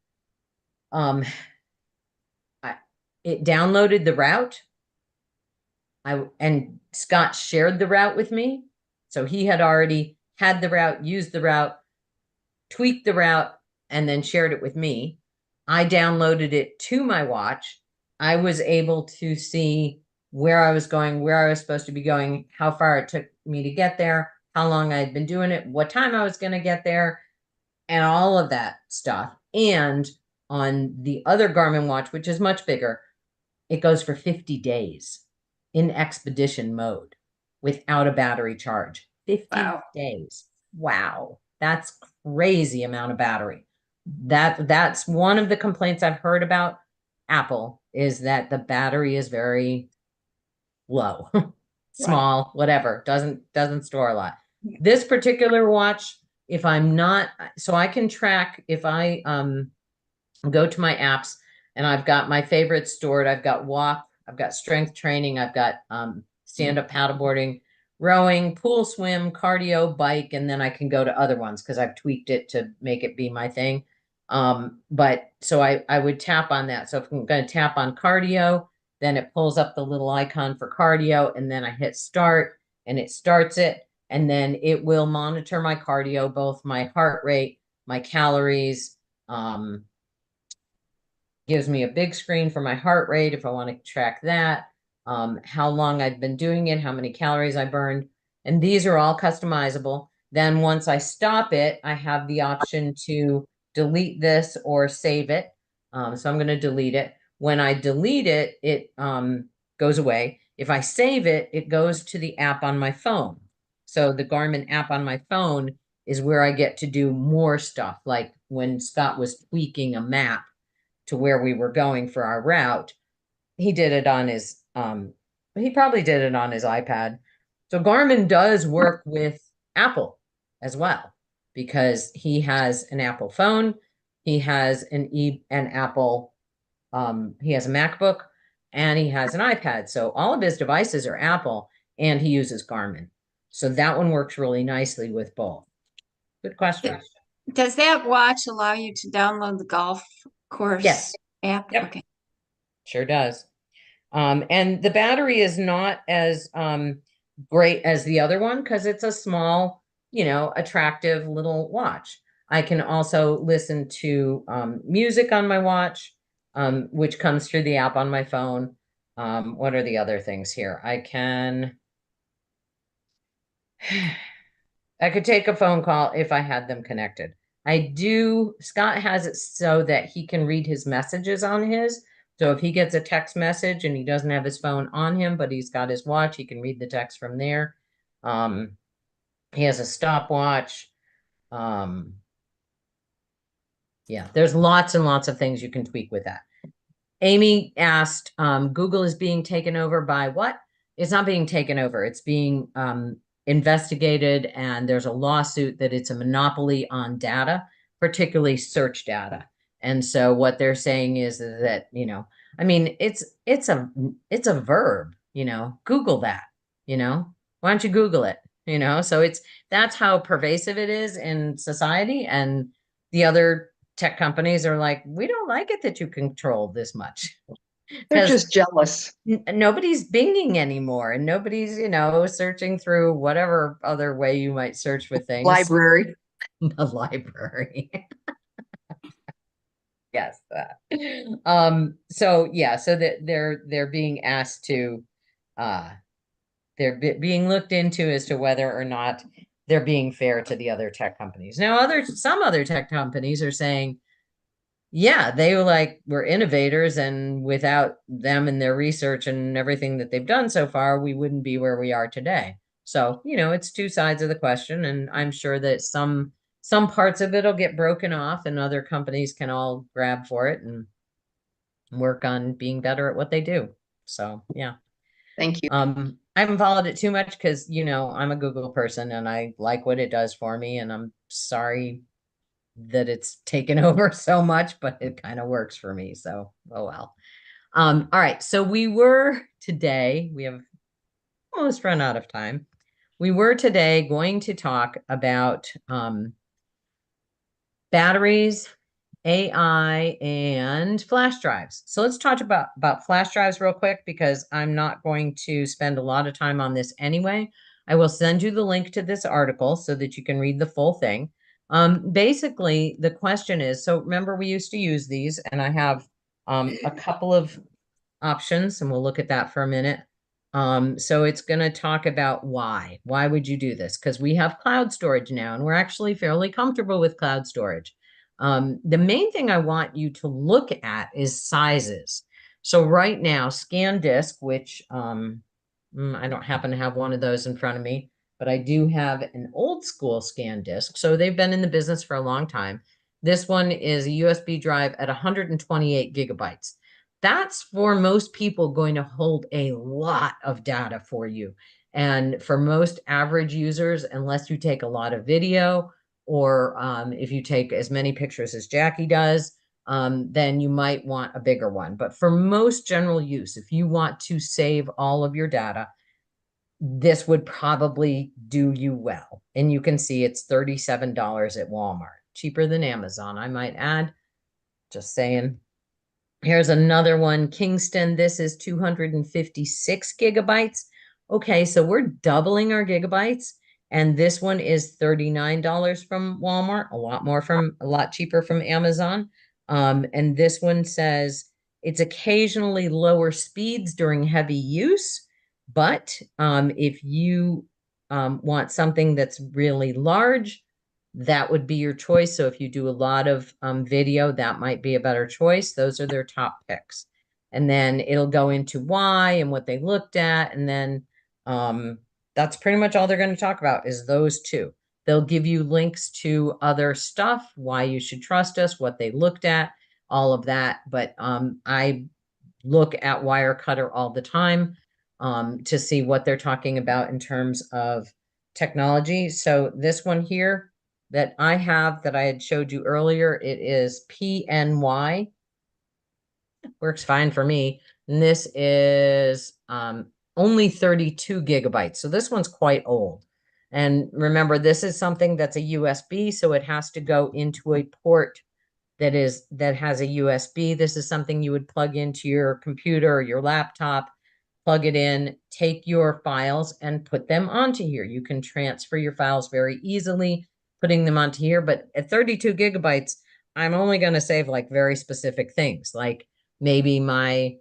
it downloaded the route. And Scott shared the route with me. So he had already had the route, used the route, tweaked the route, and then shared it with me. I downloaded it to my watch. I was able to see where I was going, where I was supposed to be going, how far it took me to get there, how long I had been doing it, what time I was going to get there, and all of that stuff. And on the other Garmin watch, which is much bigger, it goes for 50 days. in expedition mode without a battery charge. 50 Wow. days. Wow. That's crazy amount of battery. That's one of the complaints I've heard about Apple, is that the battery is very low, small, whatever, doesn't store a lot. This particular watch, if I'm not, so I can track if I go to my apps and I've got my favorites stored. I've got walk, I've got strength training, I've got stand-up paddleboarding, rowing, pool swim, cardio, bike, and then I can go to other ones because I've tweaked it to make it be my thing. But so I would tap on that. So if I'm going to tap on cardio, then it pulls up the little icon for cardio, and then I hit start and it starts it. And then it will monitor my cardio, both my heart rate, my calories, gives me a big screen for my heart rate if I want to track that, how long I've been doing it, how many calories I burned. And these are all customizable. Then once I stop it, I have the option to delete this or save it. So I'm going to delete it. When I delete it, it goes away. If I save it, it goes to the app on my phone. So the Garmin app on my phone is where I get to do more stuff. Like when Scott was tweaking a map to where we were going for our route, he did it on his, he probably did it on his iPad. So Garmin does work with Apple as well, because he has an Apple phone, he has an Apple, he has a MacBook, and he has an iPad. So all of his devices are Apple, and he uses Garmin. So that one works really nicely with both. Good question. Does that watch allow you to download the golf course Yes. app? Yep. Okay. Sure does. And the battery is not as great as the other one because it's a small, attractive little watch. I can also listen to music on my watch, which comes through the app on my phone. What are the other things here? I could take a phone call if I had them connected. Scott has it so that he can read his messages on his. So if he gets a text message and he doesn't have his phone on him, but he's got his watch, he can read the text from there. He has a stopwatch. Yeah, there's lots and lots of things you can tweak with that. Amy asked, Google is being taken over by what? It's not being taken over. It's being investigated, and there's a lawsuit that it's a monopoly on data, particularly search data. And so what they're saying is that, it's a verb, Google that, why don't you Google it? So that's how pervasive it is in society. And the other tech companies are like, we don't like it that you control this much. They're just jealous. Nobody's binging anymore, and nobody's, searching through whatever other way you might search for things. Library. The library. Yes. So that they're being asked to, they're being looked into as to whether or not they're being fair to the other tech companies. Now, some other tech companies are saying, yeah, we're innovators, and without them and their research and everything that they've done so far, we wouldn't be where we are today. So, it's two sides of the question, and I'm sure that some parts of it'll get broken off and other companies can all grab for it and work on being better at what they do. So, yeah. Thank you. I haven't followed it too much because, I'm a Google person and I like what it does for me, and I'm sorry that it's taken over so much, but it kind of works for me. So, oh well. All right. So we have almost run out of time. We were today going to talk about batteries, AI, and flash drives. So let's talk about flash drives real quick, because I'm not going to spend a lot of time on this anyway. I will send you the link to this article so that you can read the full thing. Basically, the question is, so remember we used to use these, and I have a couple of options, and we'll look at that for a minute. So it's going to talk about why would you do this? Because we have cloud storage now, and we're actually fairly comfortable with cloud storage. The main thing I want you to look at is sizes. So right now, ScanDisk, which I don't happen to have one of those in front of me, but I do have an old school SanDisk. So they've been in the business for a long time. This one is a USB drive at 128 gigabytes. That's for most people going to hold a lot of data for you. And for most average users, unless you take a lot of video or if you take as many pictures as Jackie does, then you might want a bigger one. But for most general use, if you want to save all of your data, this would probably do you well. And you can see it's $37 at Walmart, cheaper than Amazon, I might add. Just saying. Here's another one, Kingston. This is 256 gigabytes. Okay, so we're doubling our gigabytes. And this one is $39 from Walmart, a lot cheaper from Amazon. And this one says it's occasionally lower speeds during heavy use, but if you want something that's really large, that would be your choice. So if you do a lot of video, that might be a better choice. Those are their top picks. And then it'll go into why and what they looked at. And then that's pretty much all they're going to talk about is those two. They'll give you links to other stuff, why you should trust us, what they looked at, all of that. But I look at Wirecutter all the time to see what they're talking about in terms of technology. So this one here that I have that I had showed you earlier, it is PNY. Works fine for me. And this is only 32 gigabytes. So this one's quite old. And remember, this is something that's a USB, so it has to go into a port that has a USB. This is something you would plug into your computer or your laptop, plug it in, take your files and put them onto here. You can transfer your files very easily, putting them onto here. But at 32 gigabytes, I'm only going to save like very specific things, like maybe my,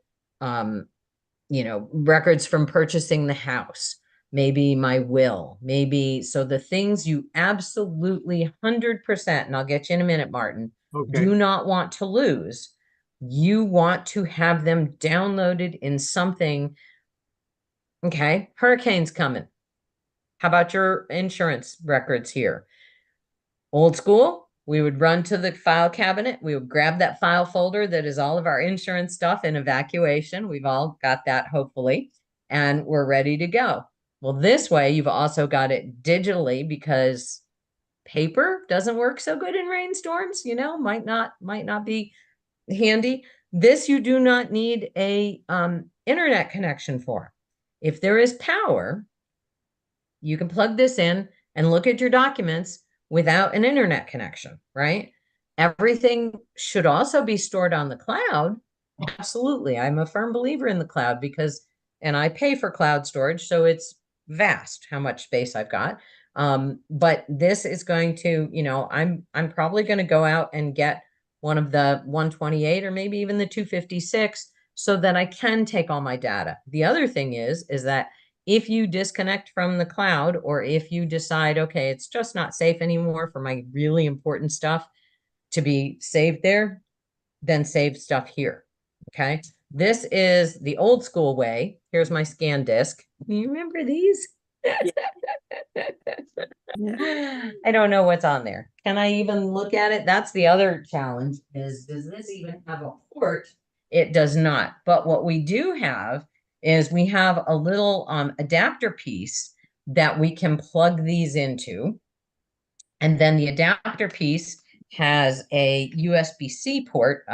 records from purchasing the house, maybe my will, maybe. So the things you absolutely 100%, and I'll get you in a minute, Martin, do not want to lose. You want to have them downloaded in something. Okay, hurricane's coming. How about your insurance records here? Old school, we would run to the file cabinet. We would grab that file folder that is all of our insurance stuff in evacuation. We've all got that, hopefully, and we're ready to go. Well, this way, you've also got it digitally because paper doesn't work so good in rainstorms, might not be handy. This you do not need a internet connection for. If there is power, you can plug this in and look at your documents without an internet connection, right? Everything should also be stored on the cloud. Absolutely. I'm a firm believer in the cloud and I pay for cloud storage, so it's vast how much space I've got. But this is going to, I'm probably going to go out and get one of the 128 or maybe even the 256 so that I can take all my data. The other thing is that if you disconnect from the cloud, or if you decide, okay, it's just not safe anymore for my really important stuff to be saved there, then save stuff here. Okay. This is the old school way. Here's my SanDisk. You remember these? I don't know what's on there. Can I even look at it? That's the other challenge is, does this even have a port? It does not. But what we do have is we have a little adapter piece that we can plug these into. And then the adapter piece has a USB-C port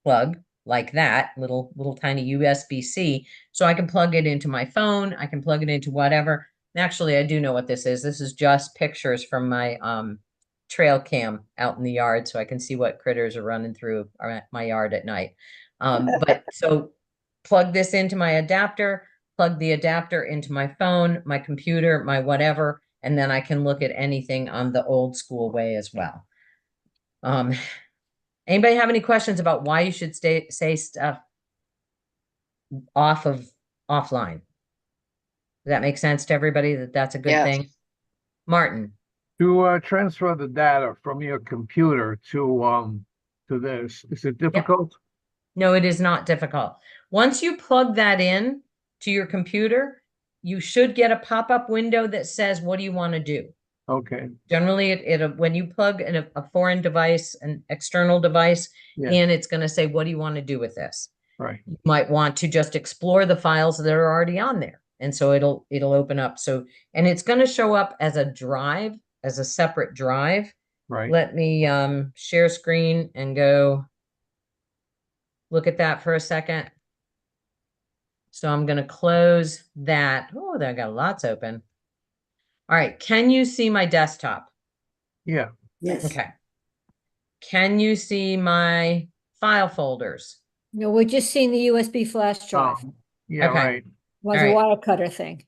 plug like that, little tiny USB-C. So I can plug it into my phone. I can plug it into whatever. Actually, I do know what this is. This is just pictures from my trail cam out in the yard, so I can see what critters are running through my yard at night. But so plug this into my adapter, plug the adapter into my phone, my computer, my whatever, and then I can look at anything on the old school way as well. Anybody have any questions about why you should say stuff offline? Does that make sense to everybody that that's a good thing? Martin. To transfer the data from your computer to this, is it difficult? No, it is not difficult. Once you plug that in to your computer, you should get a pop-up window that says, what do you want to do? Okay, Generally, when you plug in a foreign device, an external device yeah, in, it's going to say, what do you want to do with this? right. You might want to just explore the files that are already on there. And so it'll open up. So, and it's going to show up as a drive, as a separate drive. Right. Let me share screen and go look at that for a second. So I'm going to close that. Oh, I got lots open. All right. Can you see my desktop? Yeah. Yes. Okay. Can you see my file folders? No, we're just seeing the USB flash drive. Yeah, Okay. right. Was all a right. wire cutter thing.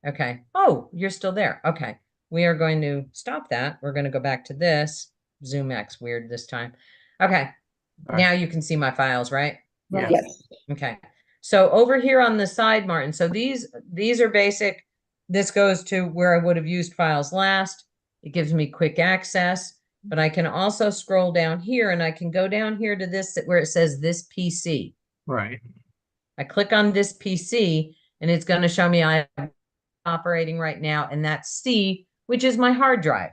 Okay. Oh, you're still there. Okay. We are going to stop that. We're going to go back to this. Zoom X weird this time. Okay. All right. Now you can see my files, right? Yeah. Yes. Okay. So over here on the side, Martin, so these are basic. This goes to where I would have used files last. It gives me quick access, but I can also scroll down here and I can go down here to this where it says this PC. Right. I click on this PC and it's going to show me I'm operating right now, and that's C, which is my hard drive.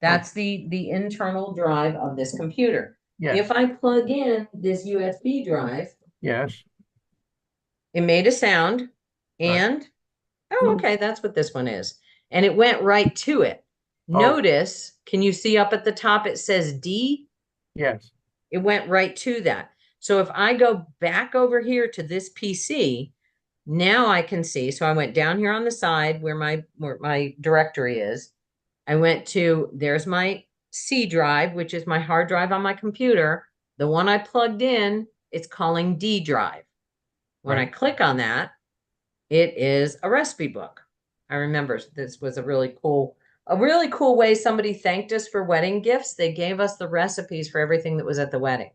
That's the internal drive of this computer. Yes. If I plug in this USB drive, Yes. it made a sound and, oh, okay, that's what this one is. And it went right to it. Notice, can you see up at the top, it says D? Yes. It went right to that. So if I go back over here to this PC, now I can see. So I went down here on the side where my directory is. I went to, there's my C drive, which is my hard drive on my computer. The one I plugged in, it's calling D drive. When I click on that, it is a recipe book. I remember this was a really cool way somebody thanked us for wedding gifts. They gave us the recipes for everything that was at the wedding.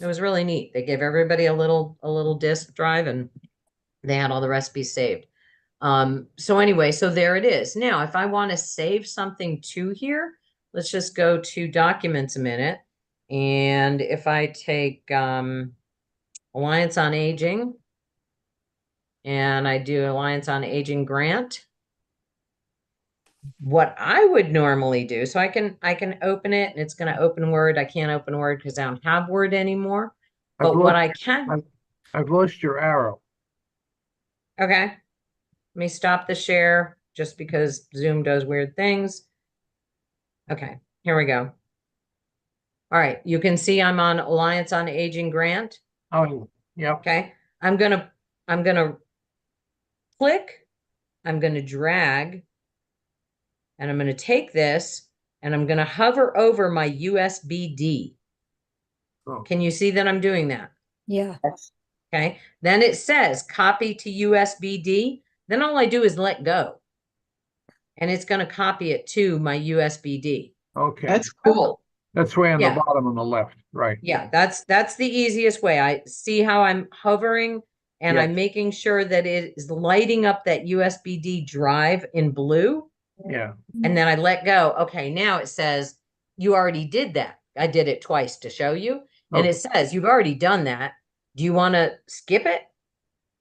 It was really neat. They gave everybody a little disk drive and they had all the recipes saved. So anyway, so there it is. Now, if I want to save something to here, let's just go to documents a minute. And if I take Alliance on Aging and I do Alliance on Aging grant, what I would normally do, so I can open it and it's going to open Word. I can't open Word because I don't have Word anymore. But what I can, I've lost your arrow. okay. Let me stop the share just because Zoom does weird things. Okay, here we go. All right, you can see I'm on Alliance on Aging grant. Oh, yeah. Okay, I'm gonna click, I'm gonna drag, and I'm gonna take this and I'm gonna hover over my USB-D. Oh. Can you see that I'm doing that? Yeah. Okay, then it says copy to USB-D. Then all I do is let go. And it's going to copy it to my USB-D. Okay. That's cool. That's way on Yeah. the bottom on the left, right? Yeah, that's the easiest way. I see how I'm hovering and I'm Yes. making sure that it is lighting up that USB-D drive in blue. Yeah. And then I let go. Okay, now it says you already did that. I did it twice to show you. And Okay. it says you've already done that. Do you want to skip it?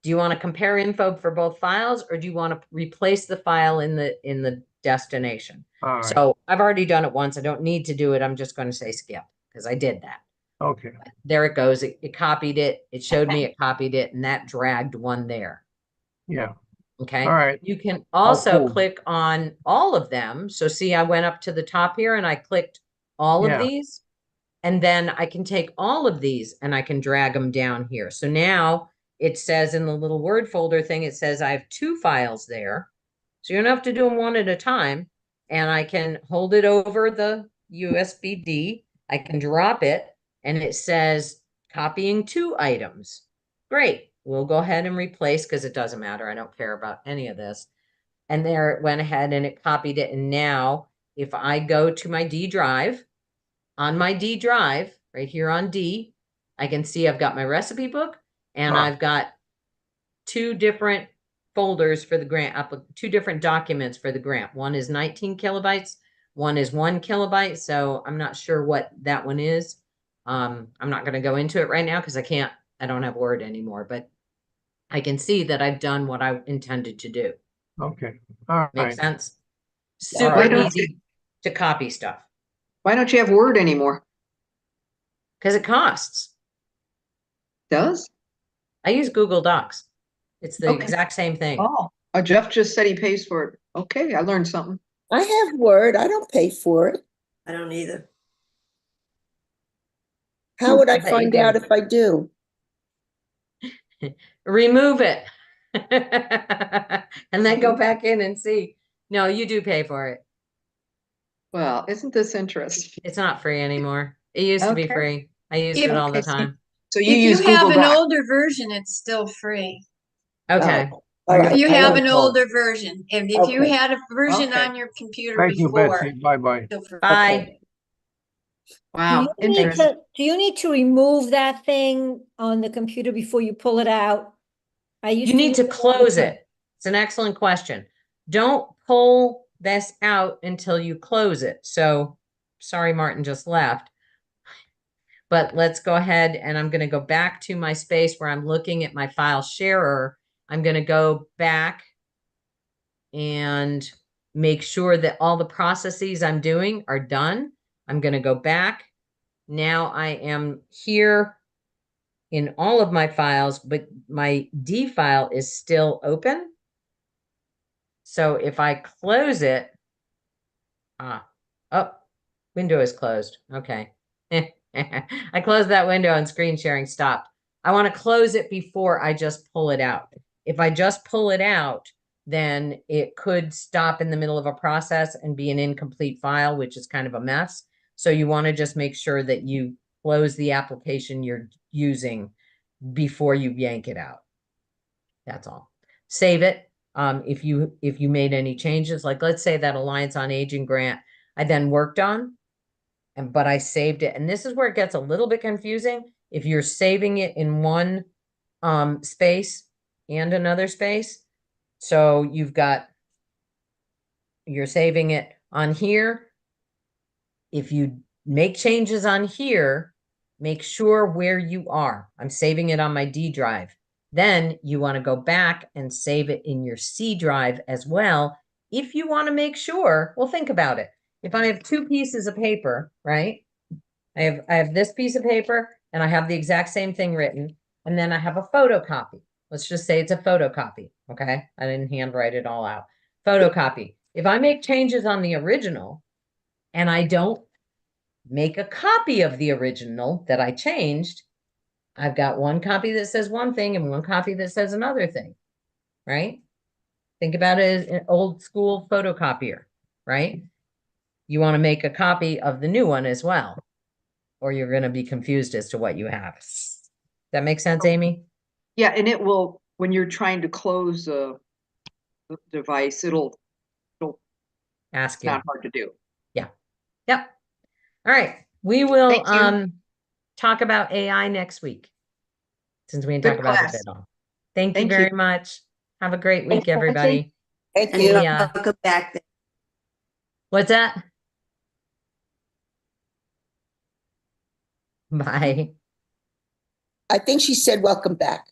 Do you want to compare info for both files, or do you want to replace the file in the destination? All right. So I've already done it once. I don't need to do it. I'm just going to say skip because I did that. Okay. There it goes. It copied it. It showed me it copied it, and that dragged one there. Yeah. Okay. All right. You can also cool. click on all of them. So see, I went up to the top here and I clicked all Yeah. of these. And then I can take all of these and I can drag them down here. So now it says in the little Word folder thing, it says I have 2 files there. So you don't have to do them one at a time. And I can hold it over the USB-D. I can drop it and it says copying 2 items. Great. We'll go ahead and replace because it doesn't matter. I don't care about any of this. And there it went ahead and it copied it. And now if I go to my D drive, on my D drive, right here on D, I can see I've got my recipe book and I've got 2 different folders for the grant, 2 different documents for the grant. One is 19 kilobytes, one is 1 kilobyte. So I'm not sure what that one is. I'm not going to go into it right now because I don't have Word anymore, but I can see that I've done what I intended to do. Okay, all Make right. sense? All Super right. easy to copy stuff Why don't you have Word anymore? because it costs. Does? I use Google Docs. It's the Okay. exact same thing. Oh, Jeff just said he pays for it. Okay, I learned something. I have Word. I don't pay for it. I don't either. How would I bet you find do. out if I do? Remove it. And then go back in and see. No, you do pay for it. Well, isn't this interesting? It's not free anymore. It used to be Okay. free. I used If- it all the Okay, so- time. So you If use you have Google an Docs. older version, it's still free. Okay. Oh, all right. You I have won't an go. older version. If you Okay. had a version Okay. on your computer Thank you, before. Betsy. Bye-bye. still free. Bye. Wow, Do you need interesting. do you need to remove that thing on the computer before you pull it out? I used You need to use it all the close time. it. It's an excellent question. Don't pull this out until you close it. So, sorry, Martin just left. But let's go ahead and I'm going to go back to my space where I'm looking at my file sharer. I'm going to go back and make sure that all the processes I'm doing are done. I'm going to go back. Now I am here in all of my files, but my D file is still open. So if I close it, window is closed. Okay. I closed that window and screen sharing stopped. I want to close it before I just pull it out. If I just pull it out, then it could stop in the middle of a process and be an incomplete file, which is kind of a mess. So you want to just make sure that you close the application you're using before you yank it out. That's all. Save it. If you made any changes, like let's say that Alliance on Aging grant I then worked on, but I saved it. And this is where it gets a little bit confusing. If you're saving it in one space and another space, so you're saving it on here. If you make changes on here, make sure where you are. I'm saving it on my D drive. Then you want to go back and save it in your C drive as well. If you want to make sure, well, think about it. If I have two pieces of paper, right? I have this piece of paper and I have the exact same thing written. And then I have a photocopy. Let's just say it's a photocopy. Okay. I didn't handwrite it all out. Photocopy. If I make changes on the original and I don't make a copy of the original that I changed, I've got one copy that says one thing and one copy that says another thing, right? Think about it as an old school photocopier, right? You want to make a copy of the new one as well, or you're going to be confused as to what you have. That make sense, Amy? Yeah, and it will, when you're trying to close the device, it'll Ask you. not hard to do. Yeah. Yep. All right. We will Thank you. talk about AI next week, since we didn't Good talk about it class. at all. Thank you Thank you. very much. Have a great week, Thanks, Betsy. everybody. Thank And you. Yeah. welcome back. What's that? Bye. I think she said welcome back.